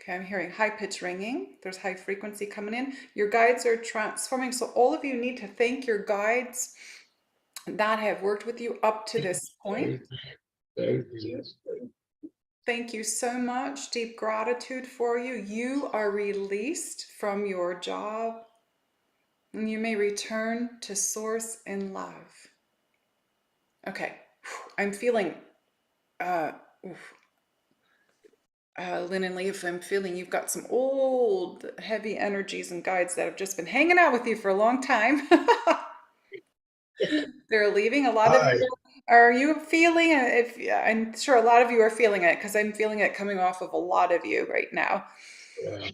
Okay, I'm hearing high pitch ringing. There's high frequency coming in. Your guides are transforming. So all of you need to thank your guides that have worked with you up to this point.
Thank you.
Thank you so much. Deep gratitude for you. You are released from your job and you may return to source in love. Okay, I'm feeling, Lynn and Leaf, I'm feeling you've got some old heavy energies and guides that have just been hanging out with you for a long time. They're leaving. A lot of
Hi.
you, are you feeling it? I'm sure a lot of you are feeling it because I'm feeling it coming off of a lot of you right now.
Yeah.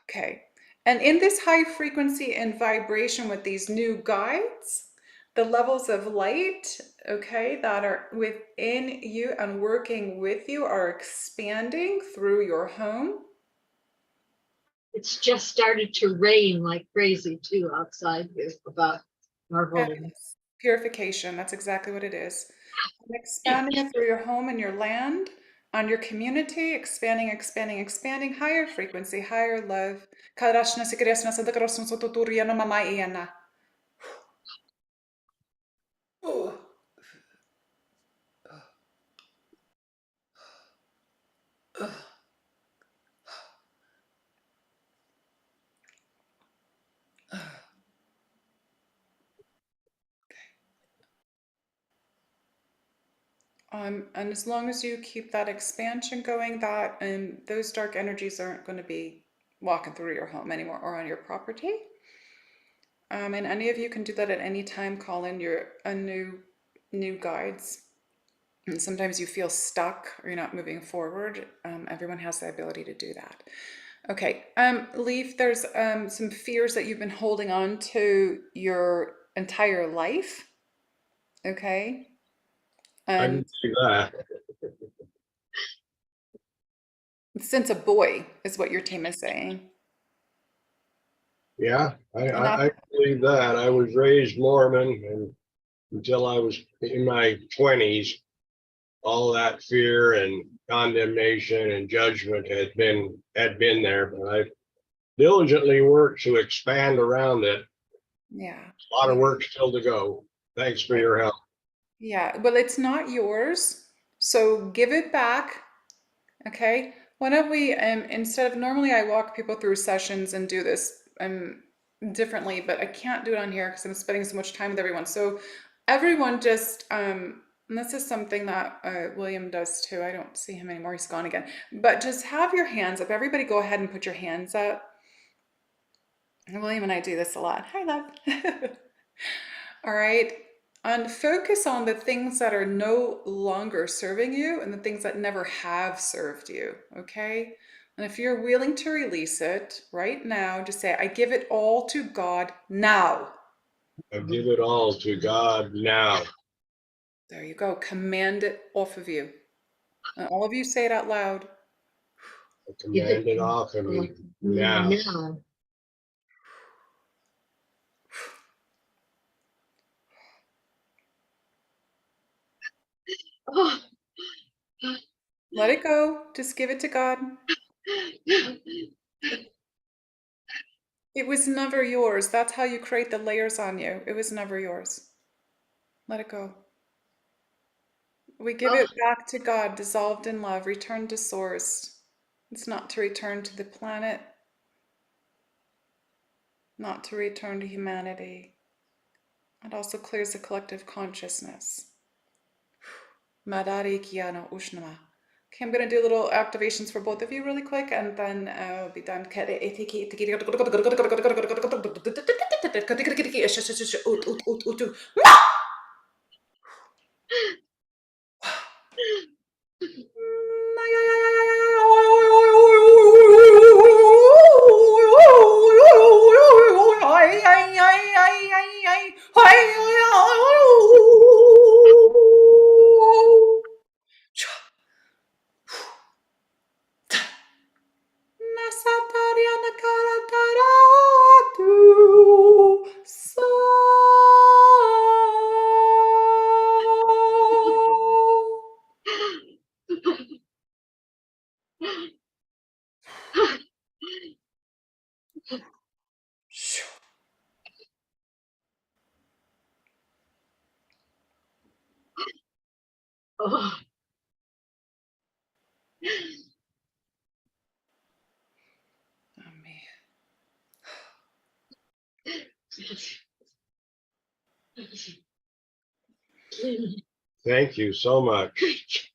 Okay. And in this high frequency and vibration with these new guides, the levels of light, okay, that are within you and working with you are expanding through your home.
It's just started to rain like crazy too outside here about our home.
Fabulous. Purification, that's exactly what it is. And expanding it through your home and your land, on your community, expanding, expanding, expanding, higher frequency, higher love. Oh. And as long as you keep that expansion going, that those dark energies aren't going to be walking through your home anymore or on your property. And any of you can do that at any time. Call in your new guides. And sometimes you feel stuck or you're not moving forward. Everyone has the ability to do that. Okay, Leaf, there's some fears that you've been holding on to your entire life. Okay.
I
And
can see that.
since a boy is what your team is saying.
Yeah,
And that,
I believe that. I was raised Mormon, and until I was in my 20s, all that fear and condemnation and judgment had been there, but I diligently worked to expand around it.
yeah.
A lot of work still to go. Thanks for your help.
Yeah, well, it's not yours, so give it back. Okay. Why don't we, instead of normally I walk people through sessions and do this differently, but I can't do it on here because I'm spending so much time with everyone. So everyone just, and this is something that William does too. I don't see him anymore. He's gone again. But just have your hands up. Everybody go ahead and put your hands up. And William and I do this a lot. Hi, love. All right. And focus on the things that are no longer serving you and the things that never have served you. Okay. And if you're willing to release it right now, just say, I give it all to God now.
I give it all to God now.
There you go. Command it off of you. And all of you say it out loud.
I command it off of me now.
Now. Oh.
Let it go. Just give it to God. It was never yours. That's how you create the layers on you. It was never yours. Let it go. We give it back to God, dissolved in love, return to source. It's not to return to the planet, not to return to humanity. It also clears the collective consciousness. Madari Kiana Ushnama. Okay, I'm going to do little activations for both of you really quick, and then I'll be done.
Oh.
Oh, me.
Thank you so much.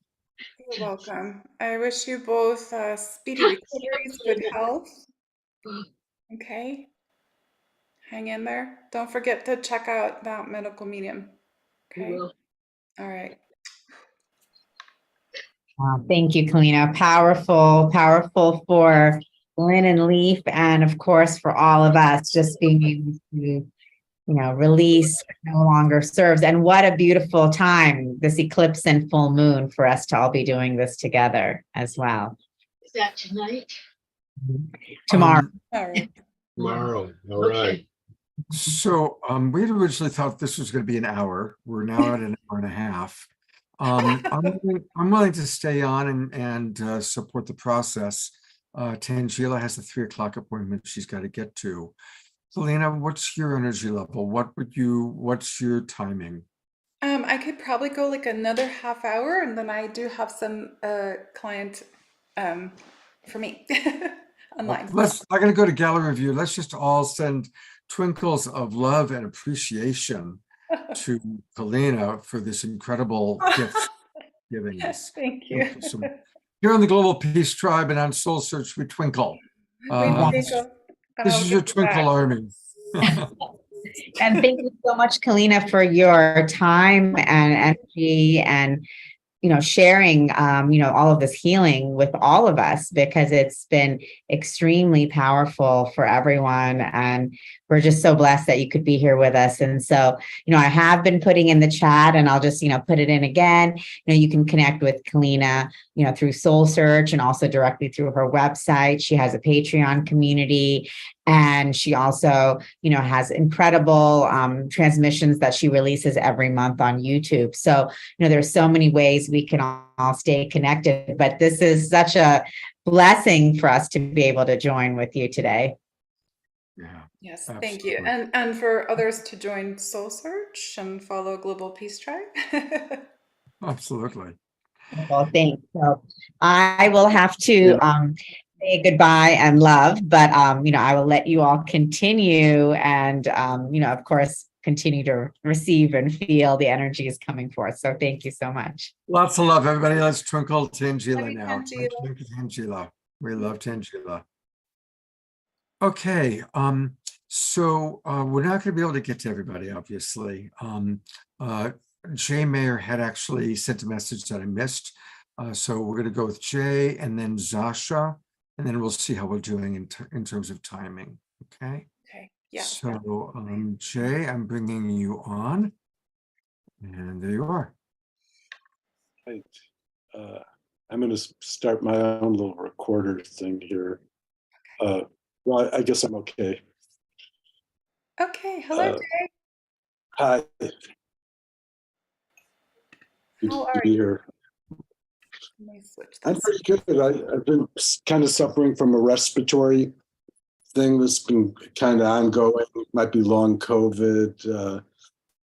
You're welcome. I wish you both speedy recoveries, good health. Okay. Hang in there. Don't forget to check out that medical medium. Okay.
Well,
All right.
Thank you, Keleena. Powerful, powerful for Lynn and Leaf, and of course for all of us, just being able to, release what no longer serves. And what a beautiful time, this eclipse and full moon, for us to all be doing this together as well.
is that tonight?
Tomorrow.
All right.
Tomorrow. All right.
So we had originally thought this was going to be an hour. We're now at an hour and a half. I'm willing to stay on and support the process. Tangela has a 3:00 appointment she's got to get to. Keleena, what's your energy level? What's your timing?
I could probably go like another half hour, and then I do have some client for me online.
I'm going to go to gallery view. Let's just all send twinkles of love and appreciation to Keleena for this incredible gift giving us.
Thank you.
Thank you so much. Here on the Global Peace Tribe and on Soul Search, we twinkle.
We twinkle, and
This
I'll
is
give
your
you
twinkle
back.
army.
And thank you so much, Keleena, for your time and energy and sharing, all of this healing with all of us, because it's been extremely powerful for everyone. And we're just so blessed that you could be here with us. And so, I have been putting in the chat, and I'll just, put it in again. You can connect with Keleena, through Soul Search and also directly through her website. She has a Patreon community, and she also, has incredible transmissions that she releases every month on YouTube. So, there's so many ways we can all stay connected, but this is such a blessing for us to be able to join with you today.
Yeah,
Yes, thank you.
absolutely.
And for others to join Soul Search and follow Global Peace Tribe.
Absolutely.
Well, thanks. So I will have to say goodbye and love, but I will let you all continue and of course continue to receive and feel the energies coming forth. So thank you so much.
Lots of love, everybody. Let's twinkle
Love
Tangela
you,
now.
Tangela.
Thank you, Tangela. We love Tangela. Okay, so we're not going to be able to get to everybody, obviously. Jay Mayer had actually sent a message that I missed. So we're going to go with Jay and then Zasha, and then we'll see how we're doing in terms of timing. Okay.
Okay. Yeah.
So Jay, I'm bringing you on, and there you are.
Right. I'm going to start my own little recorder thing here. Well, I guess I'm okay.
Okay. Hello, Jay.
Hi. Good
How
to
are
be
you?
here.
Let me switch
I'm
this.
pretty good. I've been kind of suffering from a respiratory thing that's been kind of ongoing. It might be long COVID.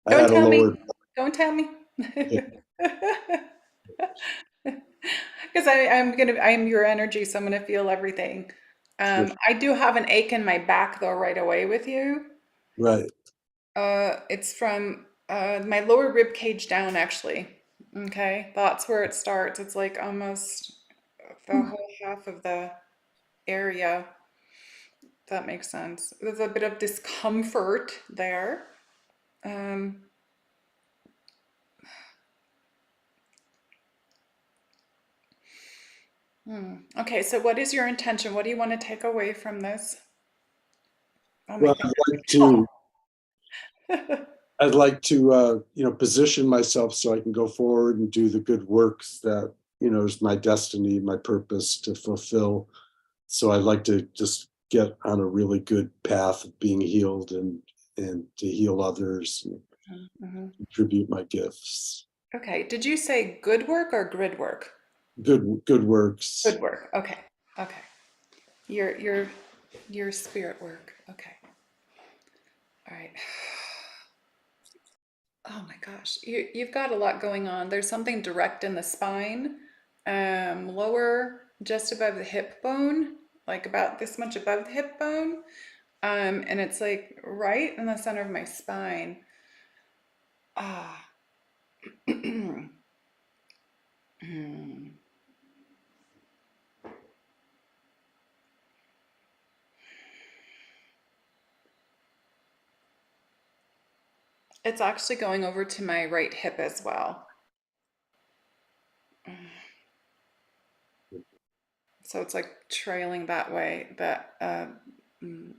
I
Don't
had a
tell
lower.
me. Don't tell me.
Yeah,
Because I'm your energy, so I'm gonna feel everything.
sure.
I do have an ache in my back though right away with you.
Right.
It's from my lower rib cage down actually. Okay, that's where it starts. It's like almost the whole half of the area. If that makes sense. There's a bit of discomfort there. Um, Okay, so what is your intention? What do you want to take away from this? Oh my
Well,
God.
I'd like to, position myself so I can go forward and do the good work that, is my destiny, my purpose to fulfill. So I'd like to just get on a really good path of being healed and to heal others and
Mhm.
contribute my gifts.
Okay, did you say good work or grid work?
Good works.
Good work. Okay. Okay. Your spirit work. Okay. All right. Oh my gosh, you've got a lot going on. There's something direct in the spine, lower, just above the hip bone, like about this much above the hip bone. And it's like right in the center of my spine. Ah. It's actually going over to my right hip as well. So it's like trailing that way. Mm.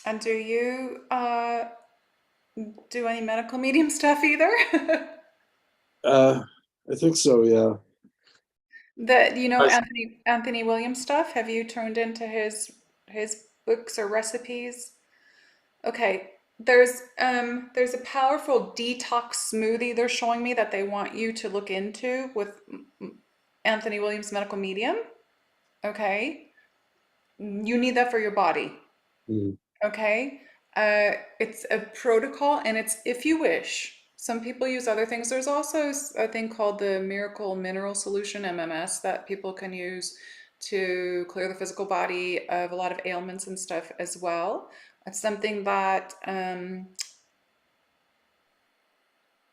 And do you do any medical medium stuff either?
I think so, yeah.
That you know
I-
Anthony Williams stuff? Have you turned into his books or recipes? Okay, there's a powerful detox smoothie they're showing me that they want you to look into with Anthony Williams Medical Medium. Okay, you need that for your body.
Mm,
Okay. It's a protocol and it's if you wish. Some people use other things. There's also a thing called the Miracle Mineral Solution, MMS, that people can use to clear the physical body of a lot of ailments and stuff as well. It's something that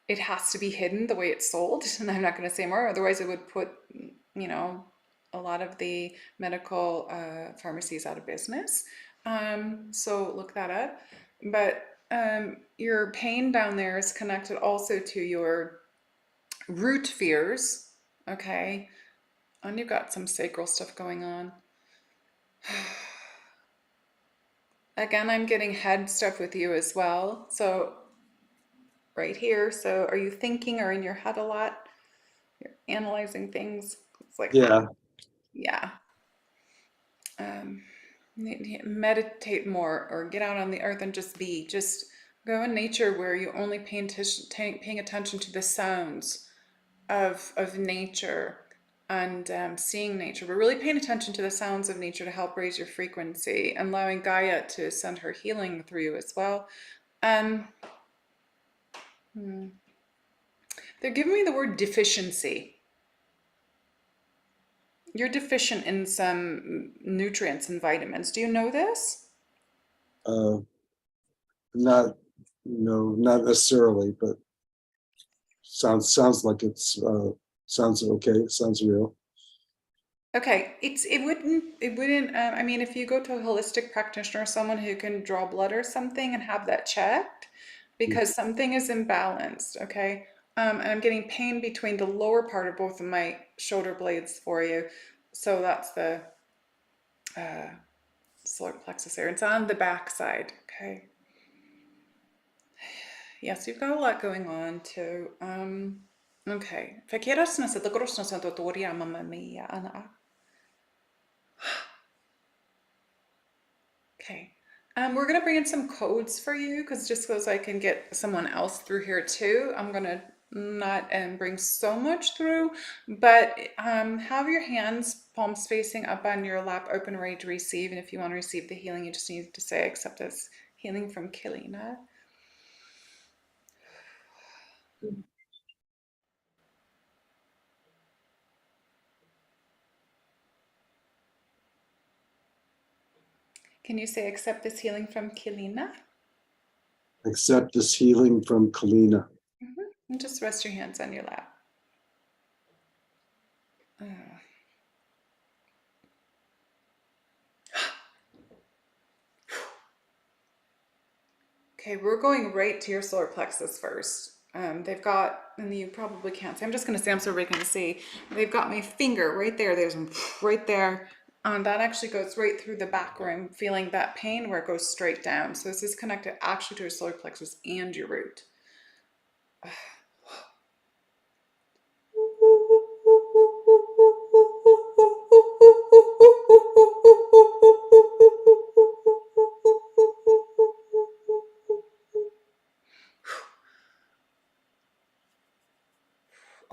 it has to be hidden the way it's sold. And I'm not going to say more, otherwise, it would put, you know, a lot of the medical pharmacies out of business. So look that up. But your pain down there is connected also to your root fears. Okay. And you've got some sacral stuff going on. Again, I'm getting head stuff with you as well. So right here. So are you thinking or in your head a lot? You're analyzing things. It's like,
yeah,
yeah. Meditate more or get out on the earth and just be. Just go in nature where you only paying attention to the sounds of nature and seeing nature, but really paying attention to the sounds of nature to help raise your frequency and allowing Gaia to send her healing through you as well. Um, they're giving me the word deficiency. You're deficient in some nutrients and vitamins. Do you know this?
uh, not, no, not necessarily, but sounds like it's, sounds okay, sounds real.
Okay, it wouldn't. I mean, if you go to a holistic practitioner, someone who can draw blood or something and have that checked,
Mm,
because something is imbalanced. Okay, and I'm getting pain between the lower part of both of my shoulder blades for you. So that's the uh, solar plexus area. It's on the back side. Okay. Yes, you've got a lot going on too. Okay. Fakirasna sa tagrosna sa totoria mamma mia ana. Okay. We're gonna bring in some codes for you because just because I can get someone else through here too, I'm gonna not bring so much through, but have your hands palms facing up on your lap, open, ready to receive. And if you want to receive the healing, you just need to say, accept this healing from Keleena. Can you say, accept this healing from Keleena?
accept this healing from Keleena.
And just rest your hands on your lap. Uh, Okay, we're going right to your solar plexus first. They've got, and you probably can't see, I'm just going to say, I'm so everybody can see. They've got my finger right there. There's right there. That actually goes right through the back where I'm feeling that pain where it goes straight down. So this is connected actually to your solar plexus and your root.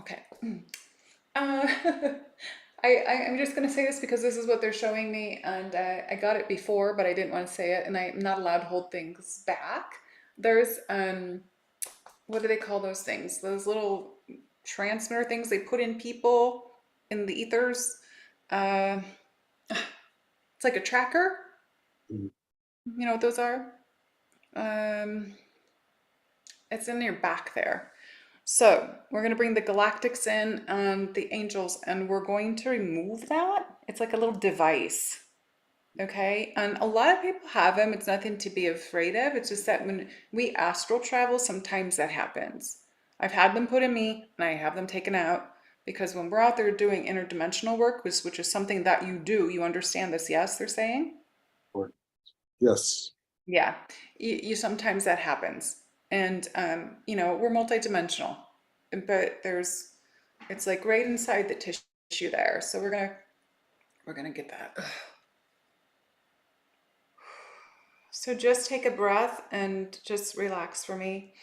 Okay. Uh, I'm just going to say this because this is what they're showing me, and I got it before, but I didn't want to say it, and I'm not allowed to hold things back. There's what do they call those things? Those little transmitter things they put in people in the ethers. Uh, it's like a tracker.
Mhm.
You know what those are? Um, it's in your back there. So we're going to bring the galactics in and the angels, and we're going to remove that. It's like a little device. Okay. And a lot of people have them. It's nothing to be afraid of. It's just that when we astral travel, sometimes that happens. I've had them put in me and I have them taken out because when we're out there doing interdimensional work, which is something that you do, you understand this, yes, they're saying?
Yes.
Yeah, you sometimes that happens, and we're multidimensional, but it's like right inside the tissue there. So we're gonna get that. Ugh. So just take a breath and just relax for me.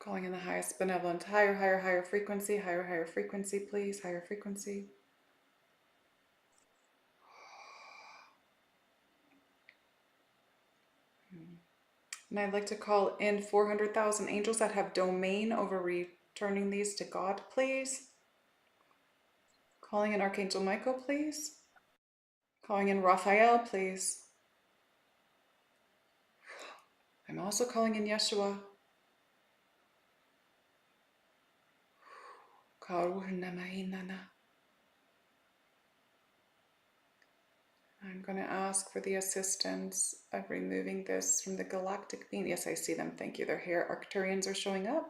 Calling in the highest benevolent, higher frequency, please, higher frequency. And I'd like to call in 400,000 angels that have domain over returning these to God, please. Calling in Archangel Michael, please. Calling in Raphael, please. I'm also calling in Yeshua. I'm going to ask for the assistance of removing this from the galactic being. Yes, I see them. Thank you. They're here. Arcturians are showing up.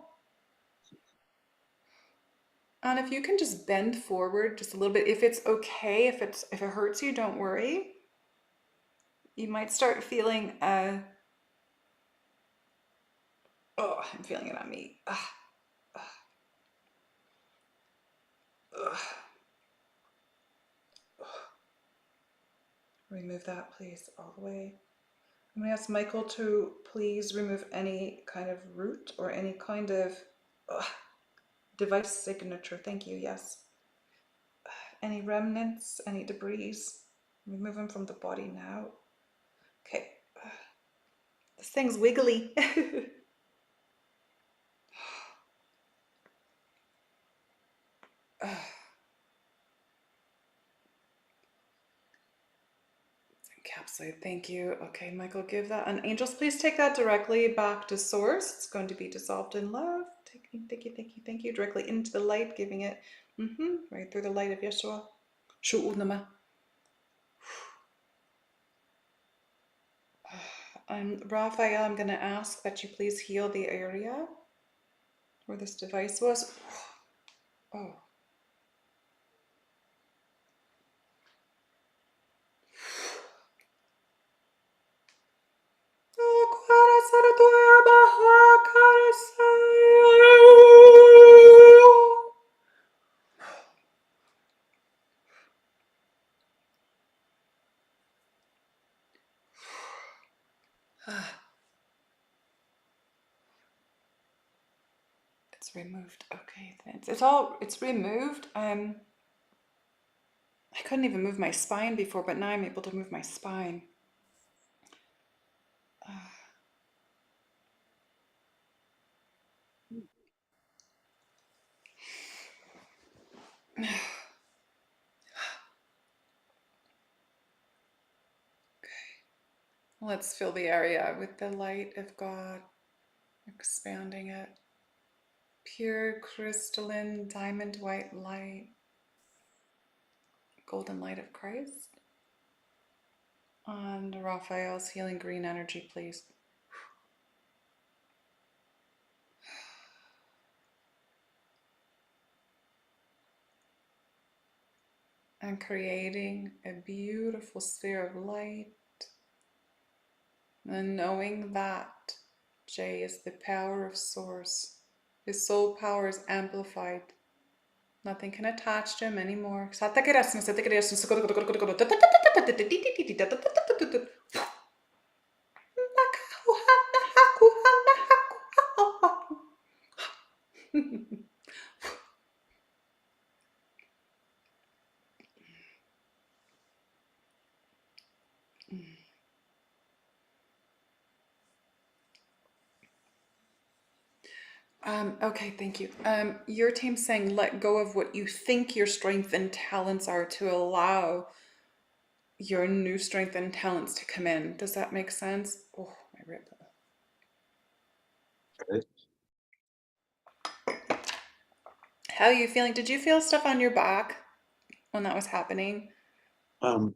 And if you can just bend forward just a little bit, if it's okay, if it hurts you, don't worry. You might start feeling oh, I'm feeling it on me. Ugh. Remove that, please, all the way. I'm going to ask Michael to please remove any kind of root or any kind of device signature. Thank you. Yes. Any remnants, any debris, remove them from the body now. Okay. This thing's wiggly. Encapsulate. Thank you. Okay, Michael, give that. And angels, please take that directly back to source. It's going to be dissolved in love. Thank you. Directly into the light, giving it right through the light of Yeshua. Shu'unama. Raphael, I'm going to ask that you please heal the area where this device was. Oh. It's removed. Okay, thanks. It's removed. I couldn't even move my spine before, but now I'm able to move my spine. Okay. Let's fill the area with the light of God, expanding it. Pure crystalline diamond white light, golden light of Christ. And Raphael's healing green energy, please. And creating a beautiful sphere of light. And knowing that J is the power of Source. His soul power is amplified. Nothing can attach to him anymore. Okay, thank you. Your team's saying let go of what you think your strength and talents are to allow your new strength and talents to come in. Does that make sense? Oh, my rib.
Right?
How are you feeling? Did you feel stuff on your back when that was happening?
Um,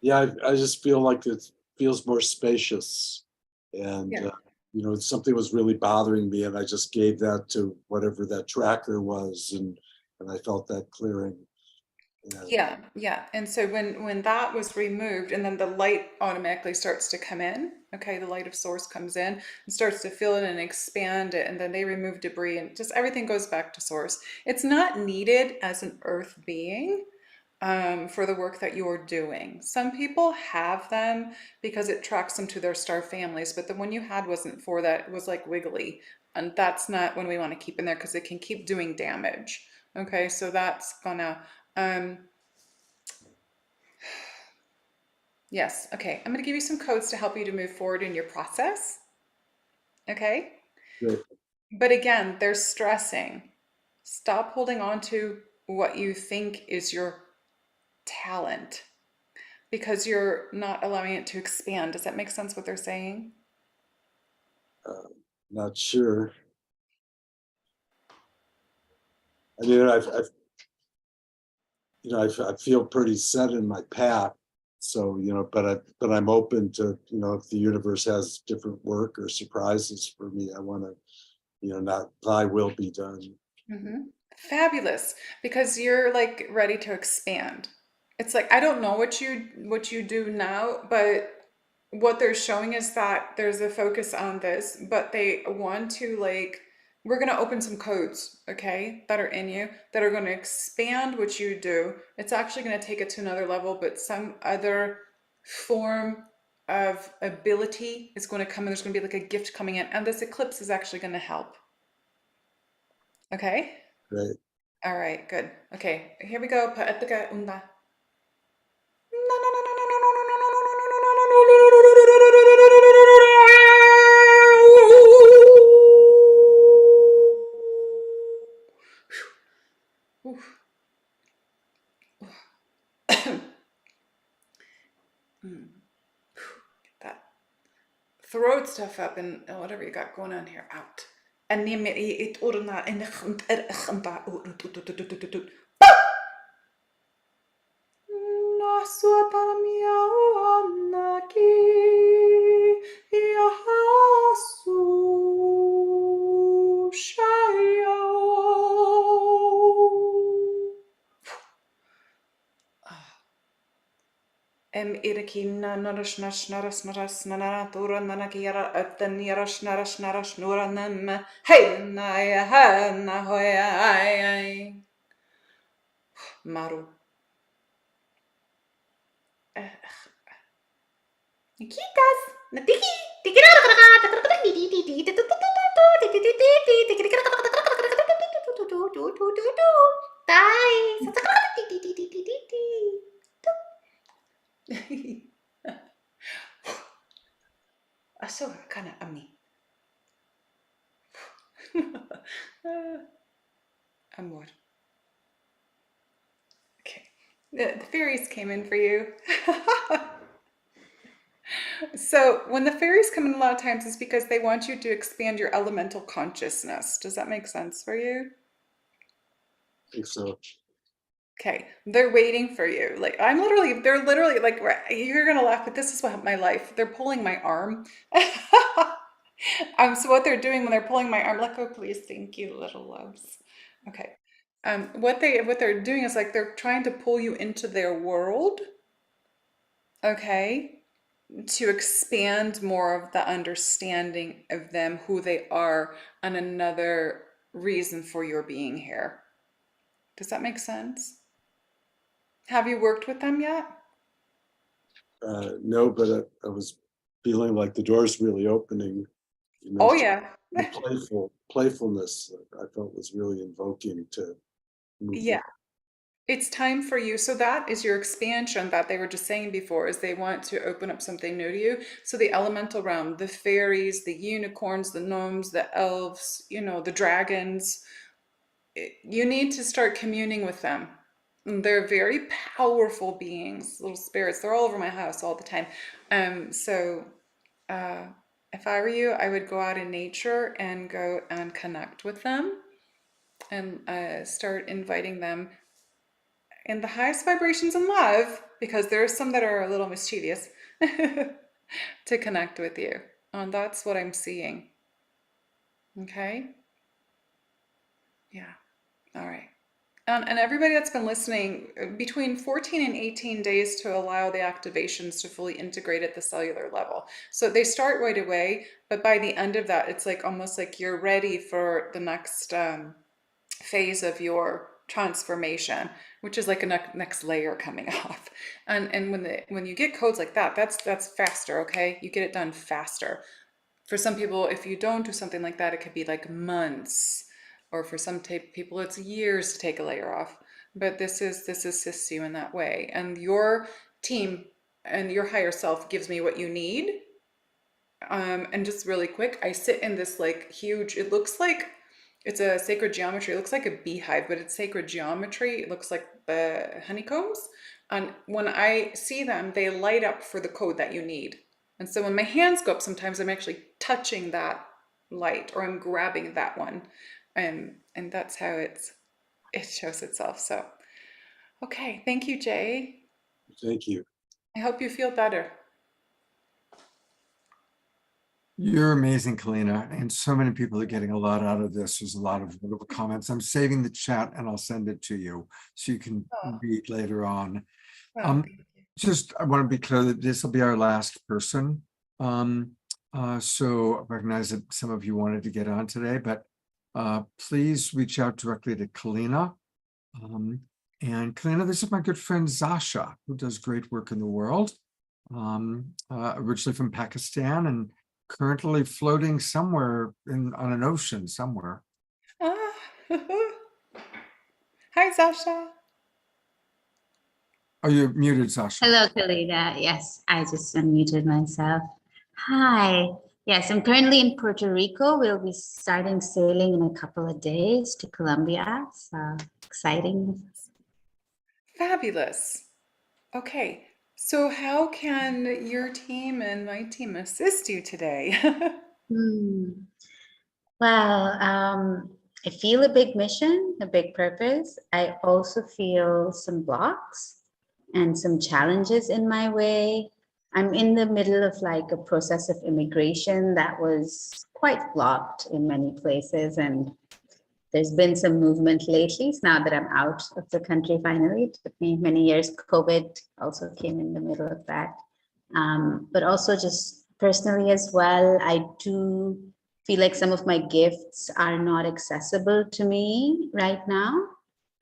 yeah, I just feel like it feels more spacious, and
Yeah.
something was really bothering me, and I just gave that to whatever that tracker was, and I felt that clearing. And
Yeah, yeah. And so when that was removed and then the light automatically starts to come in, okay, the light of source comes in and starts to fill it and expand it, and then they remove debris and just everything goes back to source. It's not needed as an earth being for the work that you're doing. Some people have them because it tracks them to their star families, but the one you had wasn't for that. It was like wiggly. And that's not one we want to keep in there because it can keep doing damage. Okay, so that's gonna um yes, okay. I'm gonna give you some codes to help you to move forward in your process. Okay?
great.
But again, they're stressing. Stop holding on to what you think is your talent because you're not allowing it to expand. Does that make sense what they're saying?
Uh, Not sure. I mean, I feel pretty set in my path. So, but I'm open to, if the universe has different work or surprises for me, I want to, not thy will be done.
Mm-hmm. Fabulous, because you're like ready to expand. It's like I don't know what you do now, but what they're showing is that there's a focus on this, but they want to like we're going to open some codes, okay, that are in you that are going to expand what you do. It's actually going to take it to another level, but some other form of ability is going to come in. There's going to be like a gift coming in, and this eclipse is actually going to help. Okay?
Right.
All right, good. Okay, here we go. Paetika unda. That throat stuff up and whatever you got going on here out. And Em irikina narash nash naras naras nanara tura nanakiyara atan yarash narash narash nura nam hey na ya ha na hoya ay maru. Nikitas natiki Aso kana ami. Amor. Okay. The fairies came in for you. So when the fairies come in a lot of times, it's because they want you to expand your elemental consciousness. Does that make sense for you?
I think so.
Okay, they're waiting for you. Like they're literally like, you're gonna laugh, but this is what my life. They're pulling my arm. So what they're doing when they're pulling my arm, let go, please. Thank you, little loves. Okay. What they're doing is like they're trying to pull you into their world. Okay. To expand more of the understanding of them, who they are, and another reason for your being here. Does that make sense? Have you worked with them yet?
No, but I was feeling like the door's really opening.
Oh yeah.
The playfulness that I felt was really invoking to move
Yeah.
forward.
It's time for you. So that is your expansion that they were just saying before, is they want to open up something new to you. So the elemental realm, the fairies, the unicorns, the gnomes, the elves, the dragons, you need to start communing with them. They're very powerful beings, little spirits. They're all over my house all the time. So if I were you, I would go out in nature and go and connect with them and start inviting them in the highest vibrations in love, because there are some that are a little mischievous, to connect with you. And that's what I'm seeing. Okay? Yeah. All right. And everybody that's been listening, between 14 and 18 days to allow the activations to fully integrate at the cellular level. So they start right away, but by the end of that, it's like almost like you're ready for the next phase of your transformation, which is like a next layer coming off. And when you get codes like that, that's faster. Okay, you get it done faster. For some people, if you don't do something like that, it could be like months, or for some people, it's years to take a layer off. But this assists you in that way, and your team and your higher self gives me what you need. And just really quick, I sit in this like huge, it looks like it's a sacred geometry. It looks like a beehive, but it's sacred geometry. It looks like the honeycombs. And when I see them, they light up for the code that you need. And so when my hands go up, sometimes I'm actually touching that light, or I'm grabbing that one. And that's how it shows itself. So, okay. Thank you, Jay.
Thank you.
I hope you feel better.
You're amazing, Keleena, and so many people are getting a lot out of this. There's a lot of wonderful comments. I'm saving the chat and I'll send it to you so you can read later on.
Oh,
Just, I want to be clear that this will be our last person. So I recognize that some of you wanted to get on today, but please reach out directly to Keleena. And Keleena, this is my good friend Zasha, who does great work in the world. Originally from Pakistan and currently floating somewhere on an ocean somewhere.
Ah. Hi, Sasha.
Oh, you're muted, Zasha.
Hello, Keleena. Yes, I just unmuted myself. Hi. Yes, I'm currently in Puerto Rico. We'll be starting sailing in a couple of days to Colombia. So exciting.
Fabulous. Okay, so how can your team and my team assist you today?
Hmm. Well, I feel a big mission, a big purpose. I also feel some blocks and some challenges in my way. I'm in the middle of like a process of immigration that was quite blocked in many places. And there's been some movement lately. So now that I'm out of the country finally, it took me many years. COVID also came in the middle of that. But also just personally as well, I do feel like some of my gifts are not accessible to me right now.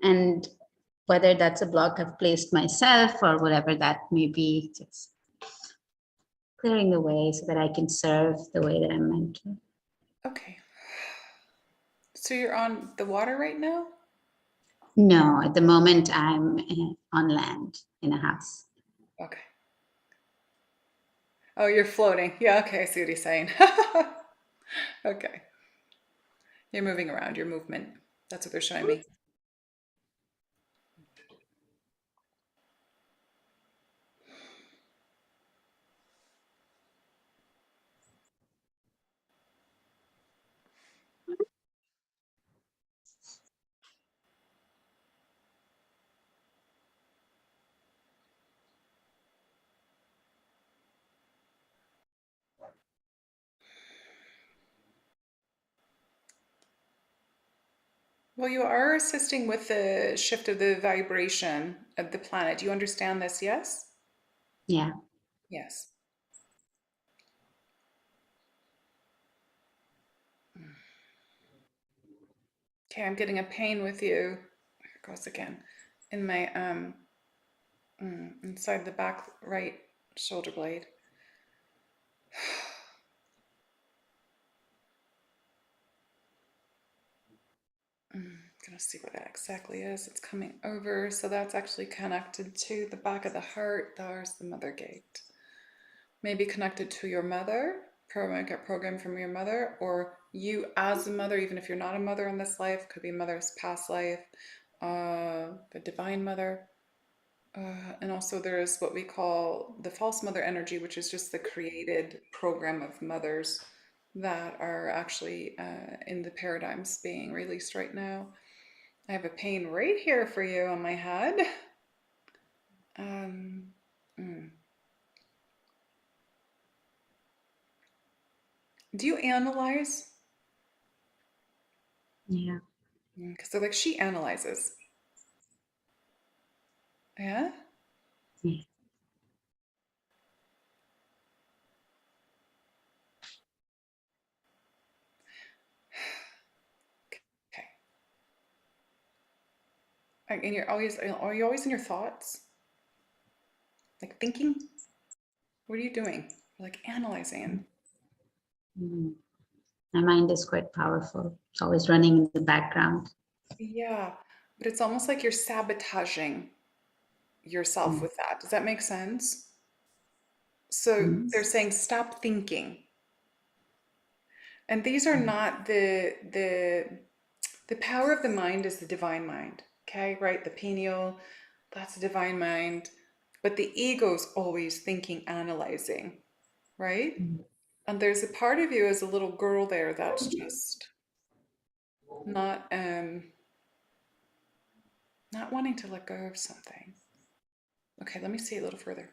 And whether that's a block I've placed myself or whatever that may be, just clearing the way so that I can serve the way that I'm meant to.
Okay. So you're on the water right now?
No, at the moment I'm on land in a house.
Okay. Oh, you're floating. Yeah, okay, I see what he's saying. Okay. You're moving around, your movement. That's what they're showing me. Well, you are assisting with the shift of the vibration of the planet. Do you understand this? Yes?
Yeah.
Yes. Okay, I'm getting a pain with you. Here it goes again. In my inside the back right shoulder blade. Gonna Let's see where that exactly is. It's coming over. So that's actually connected to the back of the heart. There's the mother gate. Maybe connected to your mother, program from your mother, or you as a mother, even if you're not a mother in this life, could be mother's past life, the divine mother. And also there's what we call the false mother energy, which is just the created program of mothers that are actually in the paradigms being released right now. I have a pain right here for you on my head. Do you analyze?
Yeah.
Because they're like, she analyzes. Yeah?
Yeah.
Okay. And are you always in your thoughts? Like thinking? What are you doing? Like analyzing.
Mm. My mind is quite powerful. It's always running in the background.
Yeah. But it's almost like you're sabotaging yourself
Mm.
with that. Does that make sense? So
Mm.
they're saying stop thinking. And these are not the power of the mind is the divine mind. Okay, right? The pineal, that's the divine mind. But the ego's always thinking, analyzing, right?
Mm.
And there's a part of you as a little girl there that's just not not wanting to let go of something. Okay, let me see a little further.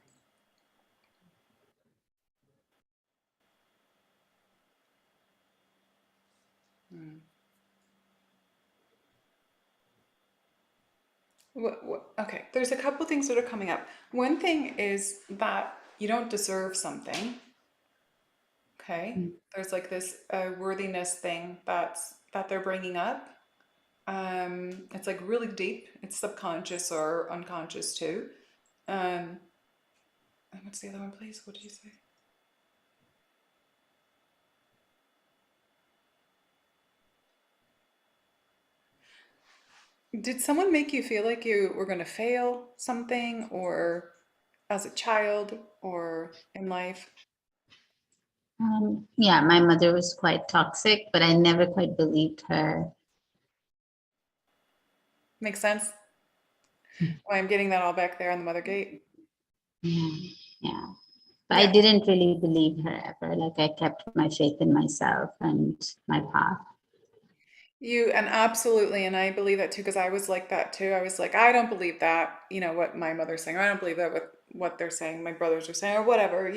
Okay, there's a couple things that are coming up. One thing is that you don't deserve something. Okay,
Mm.
there's like this worthiness thing that they're bringing up. It's like really deep. It's subconscious or unconscious too. And what's the other one, please? What did you say? Did someone make you feel like you were going to fail something, or as a child, or in life?
Yeah, my mother was quite toxic, but I never quite believed her.
Makes sense? Why I'm getting that all back there on the mother gate.
Yeah, yeah. But I
Yeah.
didn't really believe her ever. Like I kept my faith in myself and my path.
And absolutely, and I believe that too, because I was like that too. I was like, I don't believe that, what my mother's saying, or I don't believe that what they're saying, my brothers are saying, or whatever,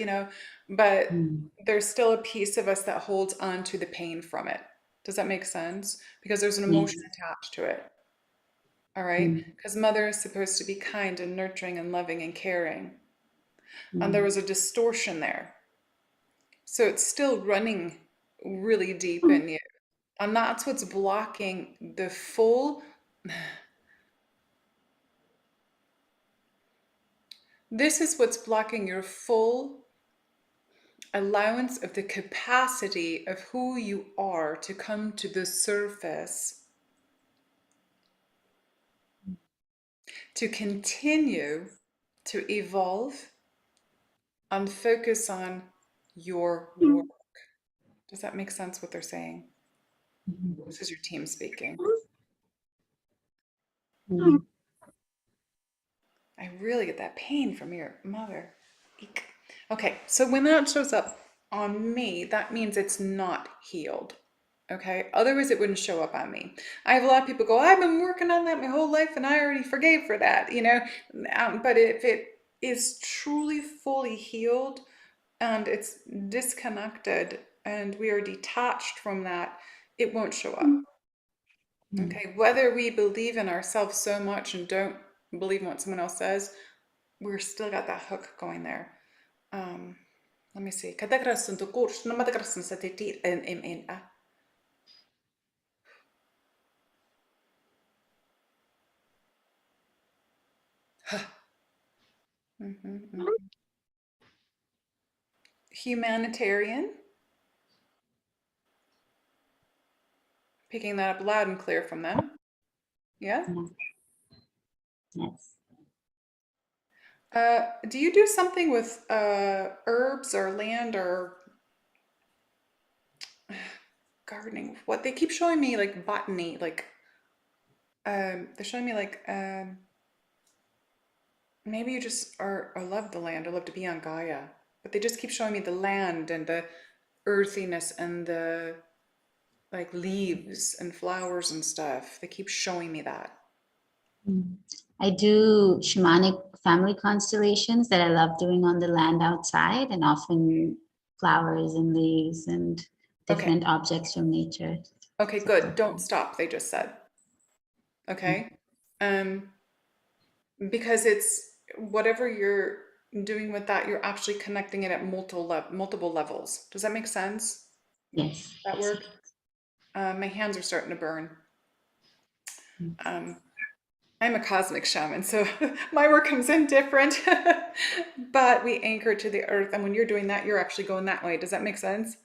but
Mm.
there's still a piece of us that holds on to the pain from it. Does that make sense? Because there's an emotion
Yes.
attached to it. All right.
Mm.
Because mother is supposed to be kind and nurturing and loving and caring. And there
Mm.
was a distortion there. So it's still running really deep in you. And that's what's blocking the full. This is what's blocking your full allowance of the capacity of who you are to come to the surface, to continue to evolve and focus on your work. Does that make sense what they're saying? This is your team speaking.
Mm.
I really get that pain from your mother. Eek. Okay, so when that shows up on me, that means it's not healed. Okay, otherwise it wouldn't show up on me. I have a lot of people go, I've been working on that my whole life and I already forgave for that, But if it is truly fully healed and it's disconnected and we are detached from that, it won't show up.
Mm.
Okay, whether we believe in ourselves so much and don't believe in what someone else says, we're still got that hook going there. Let me see. Humanitarian, picking that up loud and clear from them. Yeah.
Yes.
Do you do something with herbs or land or gardening? What they keep showing me like botany, like they're showing me like maybe you just are or love the land or love to be on Gaia, but they just keep showing me the land and the earthiness and the like leaves and flowers and stuff. They keep showing me that.
I do shamanic family constellations that I love doing on the land outside, and often flowers and leaves and
Okay.
different objects from nature.
Okay, good. Don't stop, they just said. Okay. Um, because it's whatever you're doing with that, you're actually connecting it at multiple levels. Does that make sense?
Yes.
That work? My hands are starting to burn. Um, I'm a cosmic shaman, so my work comes in different, but we anchor to the earth. And when you're doing that, you're actually going that way. Does that make sense?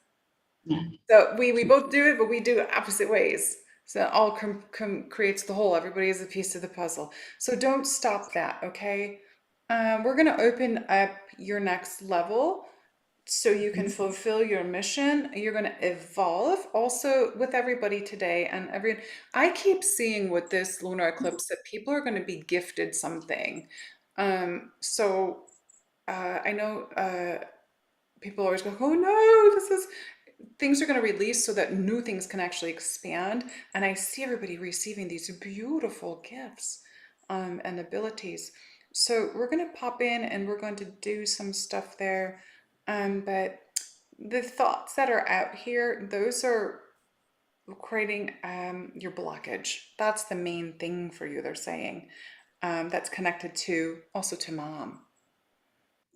Yeah.
So we both do it, but we do it opposite ways. So it all creates the whole. Everybody is a piece of the puzzle. So don't stop that, okay? We're going to open up your next level so you can fulfill your mission. You're going to evolve also with everybody today. And I keep seeing with this lunar eclipse that people are going to be gifted something. So I know people always go, oh no, things are going to release so that new things can actually expand. And I see everybody receiving these beautiful gifts and abilities. So we're going to pop in and we're going to do some stuff there. But the thoughts that are out here, those are creating your blockage. That's the main thing for you, they're saying. That's connected to also to mom.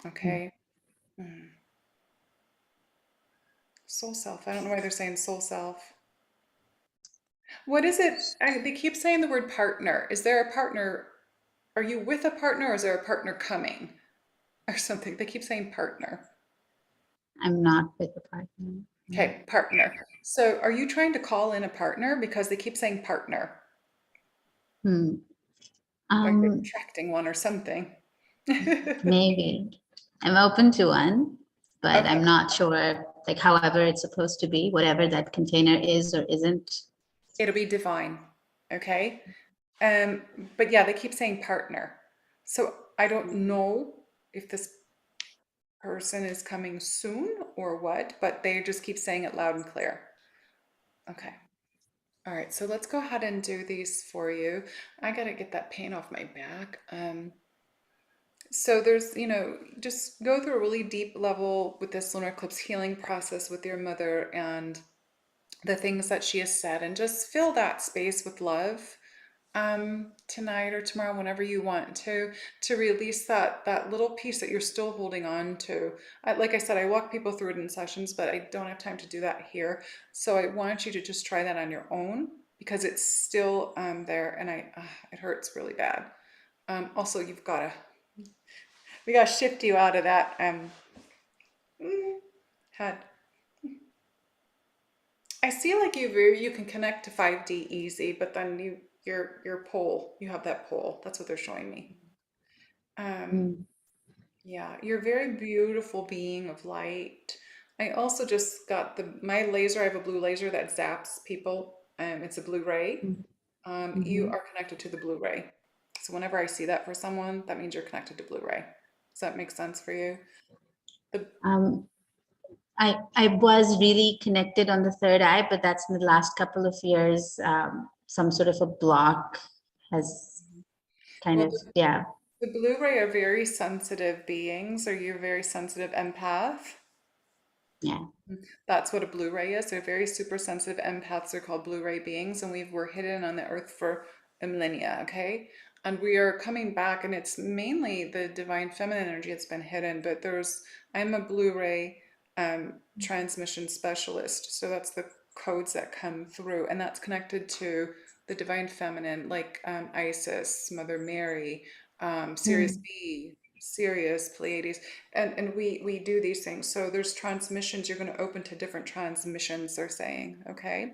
Okay. Soul self. I don't know why they're saying soul self. What is it? They keep saying the word partner. Is there a partner? Are you with a partner or is there a partner coming or something? They keep saying partner.
I'm not with a partner.
Okay, partner. So are you trying to call in a partner? Because they keep saying partner,
Hmm.
like you're attracting one or something.
Maybe. I'm open to one, but
Okay,
I'm not sure, like, however it's supposed to be, whatever that container is or isn't.
it'll be divine. Okay. Um, but yeah, they keep saying partner. So I don't know if this person is coming soon or what, but they just keep saying it loud and clear. Okay. All right, so let's go ahead and do these for you. I gotta get that pain off my back. So there's, just go through a really deep level with this lunar eclipse healing process with your mother and the things that she has said, and just fill that space with love tonight or tomorrow, whenever you want to release that little piece that you're still holding on to. Like I said, I walk people through it in sessions, but I don't have time to do that here. So I want you to just try that on your own because it's still there, and it hurts really bad. Also, we gotta shift you out of that head. I see like you can connect to 5D easy, but then your pole, you have that pole. That's what they're showing me. Yeah, you're a very beautiful being of light. I also just got my laser. I have a blue laser that zaps people. It's a blue ray. You are connected to the blue ray. So whenever I see that for someone, that means you're connected to blue ray. Does that make sense for you?
Um, I was really connected on the third eye, but that's in the last couple of years. Some sort of a block has kind
Well,
of, yeah.
the blue ray are very sensitive beings. Are you a very sensitive empath?
Yeah.
That's what a Blu-ray is. They're very super sensitive empaths. They're called Blu-ray beings, and we're hidden on the earth for a millennia, okay? And we are coming back, and it's mainly the divine feminine energy that's been hidden. But I'm a Blu-ray transmission specialist, so that's the codes that come through, and that's connected to the divine feminine, like Isis, Mother Mary, Sirius B, Sirius, Pleiades, and we do these things. So there's transmissions. You're going to open to different transmissions. They're saying, okay.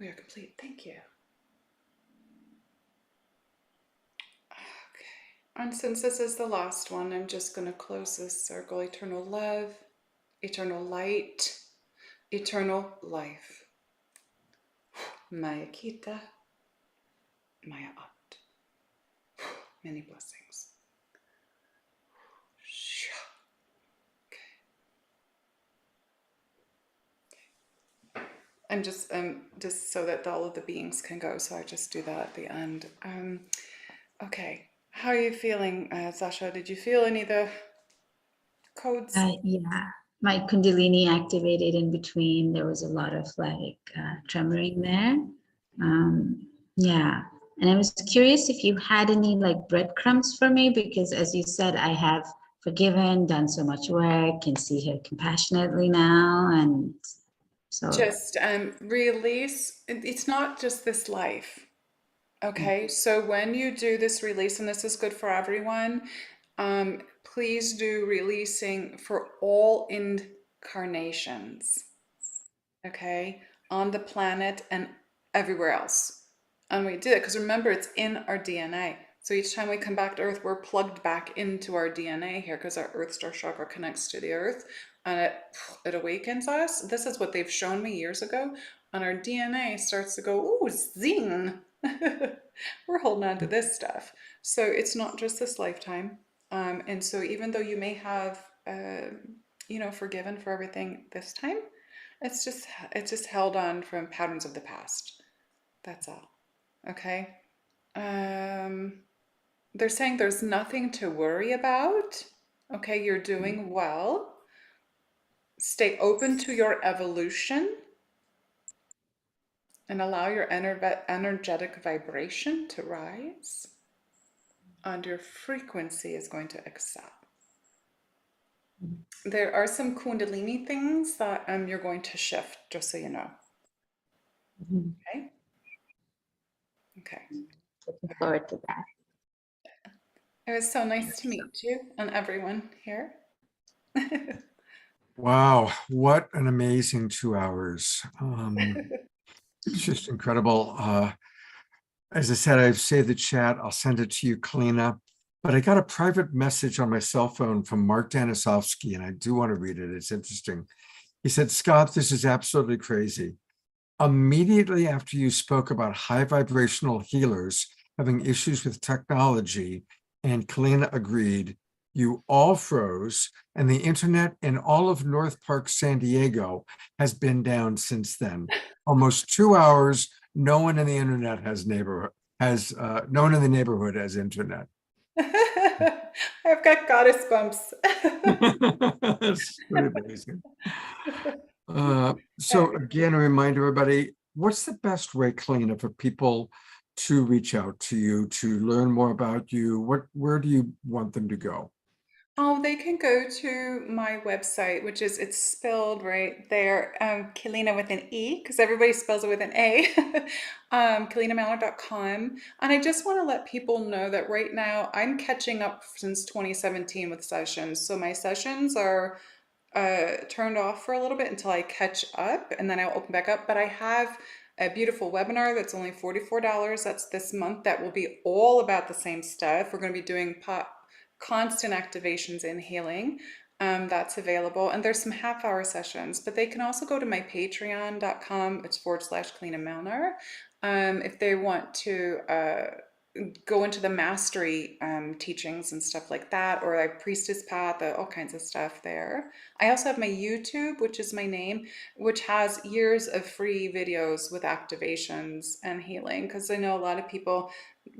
We are complete. Thank you. Okay. And since this is the last one, I'm just going to close this circle. Eternal love, eternal light, eternal life. Maya Kita, Maya At. Many blessings. I'm just so that all of the beings can go. So I just do that at the end. Okay. How are you feeling, Sasha? Did you feel any of the codes?
Yeah, my Kundalini activated in between. There was a lot of like tremoring there. Yeah, and I was curious if you had any like breadcrumbs for me, because as you said, I have forgiven, done so much work, can see her compassionately now, and so
Just release. It's not just this life. Okay, so when you do this release, and this is good for everyone, please do releasing for all incarnations, okay, on the planet and everywhere else. And we do it because remember, it's in our DNA. So each time we come back to Earth, we're plugged back into our DNA here because our Earth Star chakra connects to the Earth and it awakens us. This is what they've shown me years ago. And our DNA starts to go, ooh, zing. We're holding on to this stuff. So it's not just this lifetime. And so even though you may have, forgiven for everything this time, it's just held on from patterns of the past. That's all. Okay. They're saying there's nothing to worry about. Okay, you're doing well. Stay open to your evolution and allow your energetic vibration to rise. And your frequency is going to excel. There are some Kundalini things that you're going to shift, just so you know. Okay? Okay.
Looking forward to that.
It was so nice to meet you and everyone here.
Wow, what an amazing 2 hours. It's just incredible. As I said, I've saved the chat. I'll send it to you, Keleena. But I got a private message on my cell phone from Mark Danisovsky, and I do want to read it. It's interesting. He said, Scott, this is absolutely crazy. Immediately after you spoke about high vibrational healers having issues with technology, and Keleena agreed, you all froze, and the internet in all of North Park, San Diego has been down since then. Almost 2 hours, no one in the internet has no one in the neighborhood has internet.
I've got goddess bumps.
That's pretty amazing. So again, a reminder, everybody, what's the best way, Keleena, for people to reach out to you, to learn more about you? Where do you want them to go?
Oh, they can go to my website, which is, it's spelled right there, Keleena with an E, because everybody spells it with an A, KeleenaMalner.com. And I just want to let people know that right now I'm catching up since 2017 with sessions. So my sessions are turned off for a little bit until I catch up, and then I'll open back up. But I have a beautiful webinar that's only $44. That's this month. That will be all about the same stuff. We're going to be doing constant activations in healing. That's available. And there's some half-hour sessions, but they can also go to my patreon.com. It's /Keleena Malner. If they want to go into the mastery teachings and stuff like that, or like priestess path, all kinds of stuff there. I also have my YouTube, which is my name, which has years of free videos with activations and healing, because I know a lot of people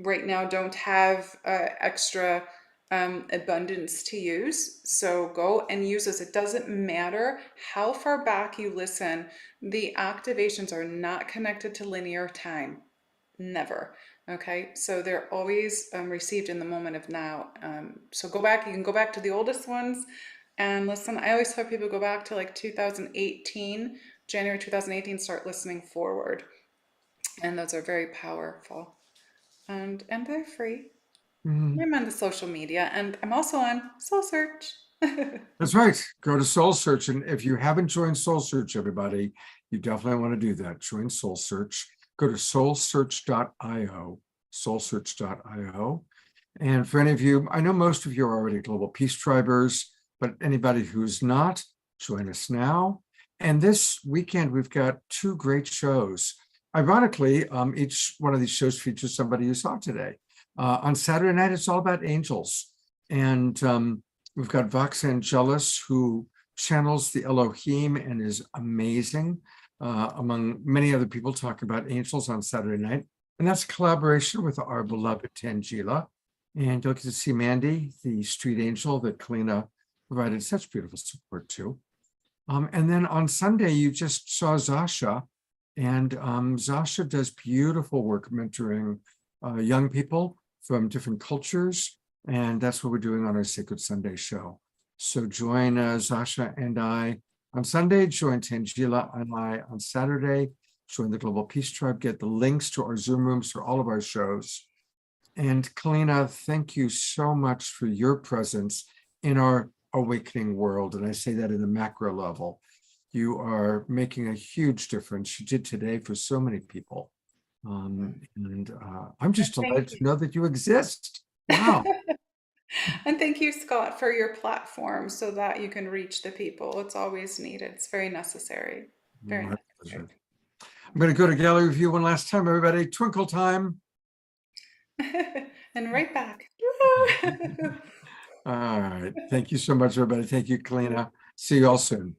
right now don't have extra abundance to use. So go and use this. It doesn't matter how far back you listen. The activations are not connected to linear time. Never. Okay, so they're always received in the moment of now. So go back, you can go back to the oldest ones and listen. I always tell people go back to like 2018, January 2018, start listening forward. And those are very powerful. And they're free. I'm on the social media, and I'm also on Soul Search.
That's right. Go to Soul Search. And if you haven't joined Soul Search, everybody, you definitely want to do that. Join Soul Search. Go to soulsearch.io, soulsearch.io. And for any of you, I know most of you are already Global Peace Tribers, but anybody who's not, join us now. And this weekend, we've got 2 great shows. Ironically, each one of these shows features somebody you saw today. On Saturday night, it's all about angels. And we've got Vox Angelus, who channels the Elohim and is amazing, among many other people talking about angels on Saturday night. And that's a collaboration with our beloved Tangela. And you'll get to see Mandy, the street angel that Keleena provided such beautiful support to. And then on Sunday, you just saw Zasha. And Zasha does beautiful work mentoring young people from different cultures. And that's what we're doing on our Sacred Sunday show. So join Zasha and I on Sunday, join Tangela and I on Saturday, join the Global Peace Tribe, get the links to our Zoom rooms for all of our shows. And Keleena, thank you so much for your presence in our awakening world. And I say that in the macro level. You are making a huge difference. You did today for so many people. And I'm just
Thank
delighted
you.
to know that you exist. Wow.
And thank you, Scott, for your platform so that you can reach the people. It's always needed. It's very necessary. Very
My
necessary.
pleasure. I'm going to go to gallery review one last time, everybody. Twinkle time.
And right back.
All right. Thank you so much, everybody. Thank you, Keleena. See you all soon.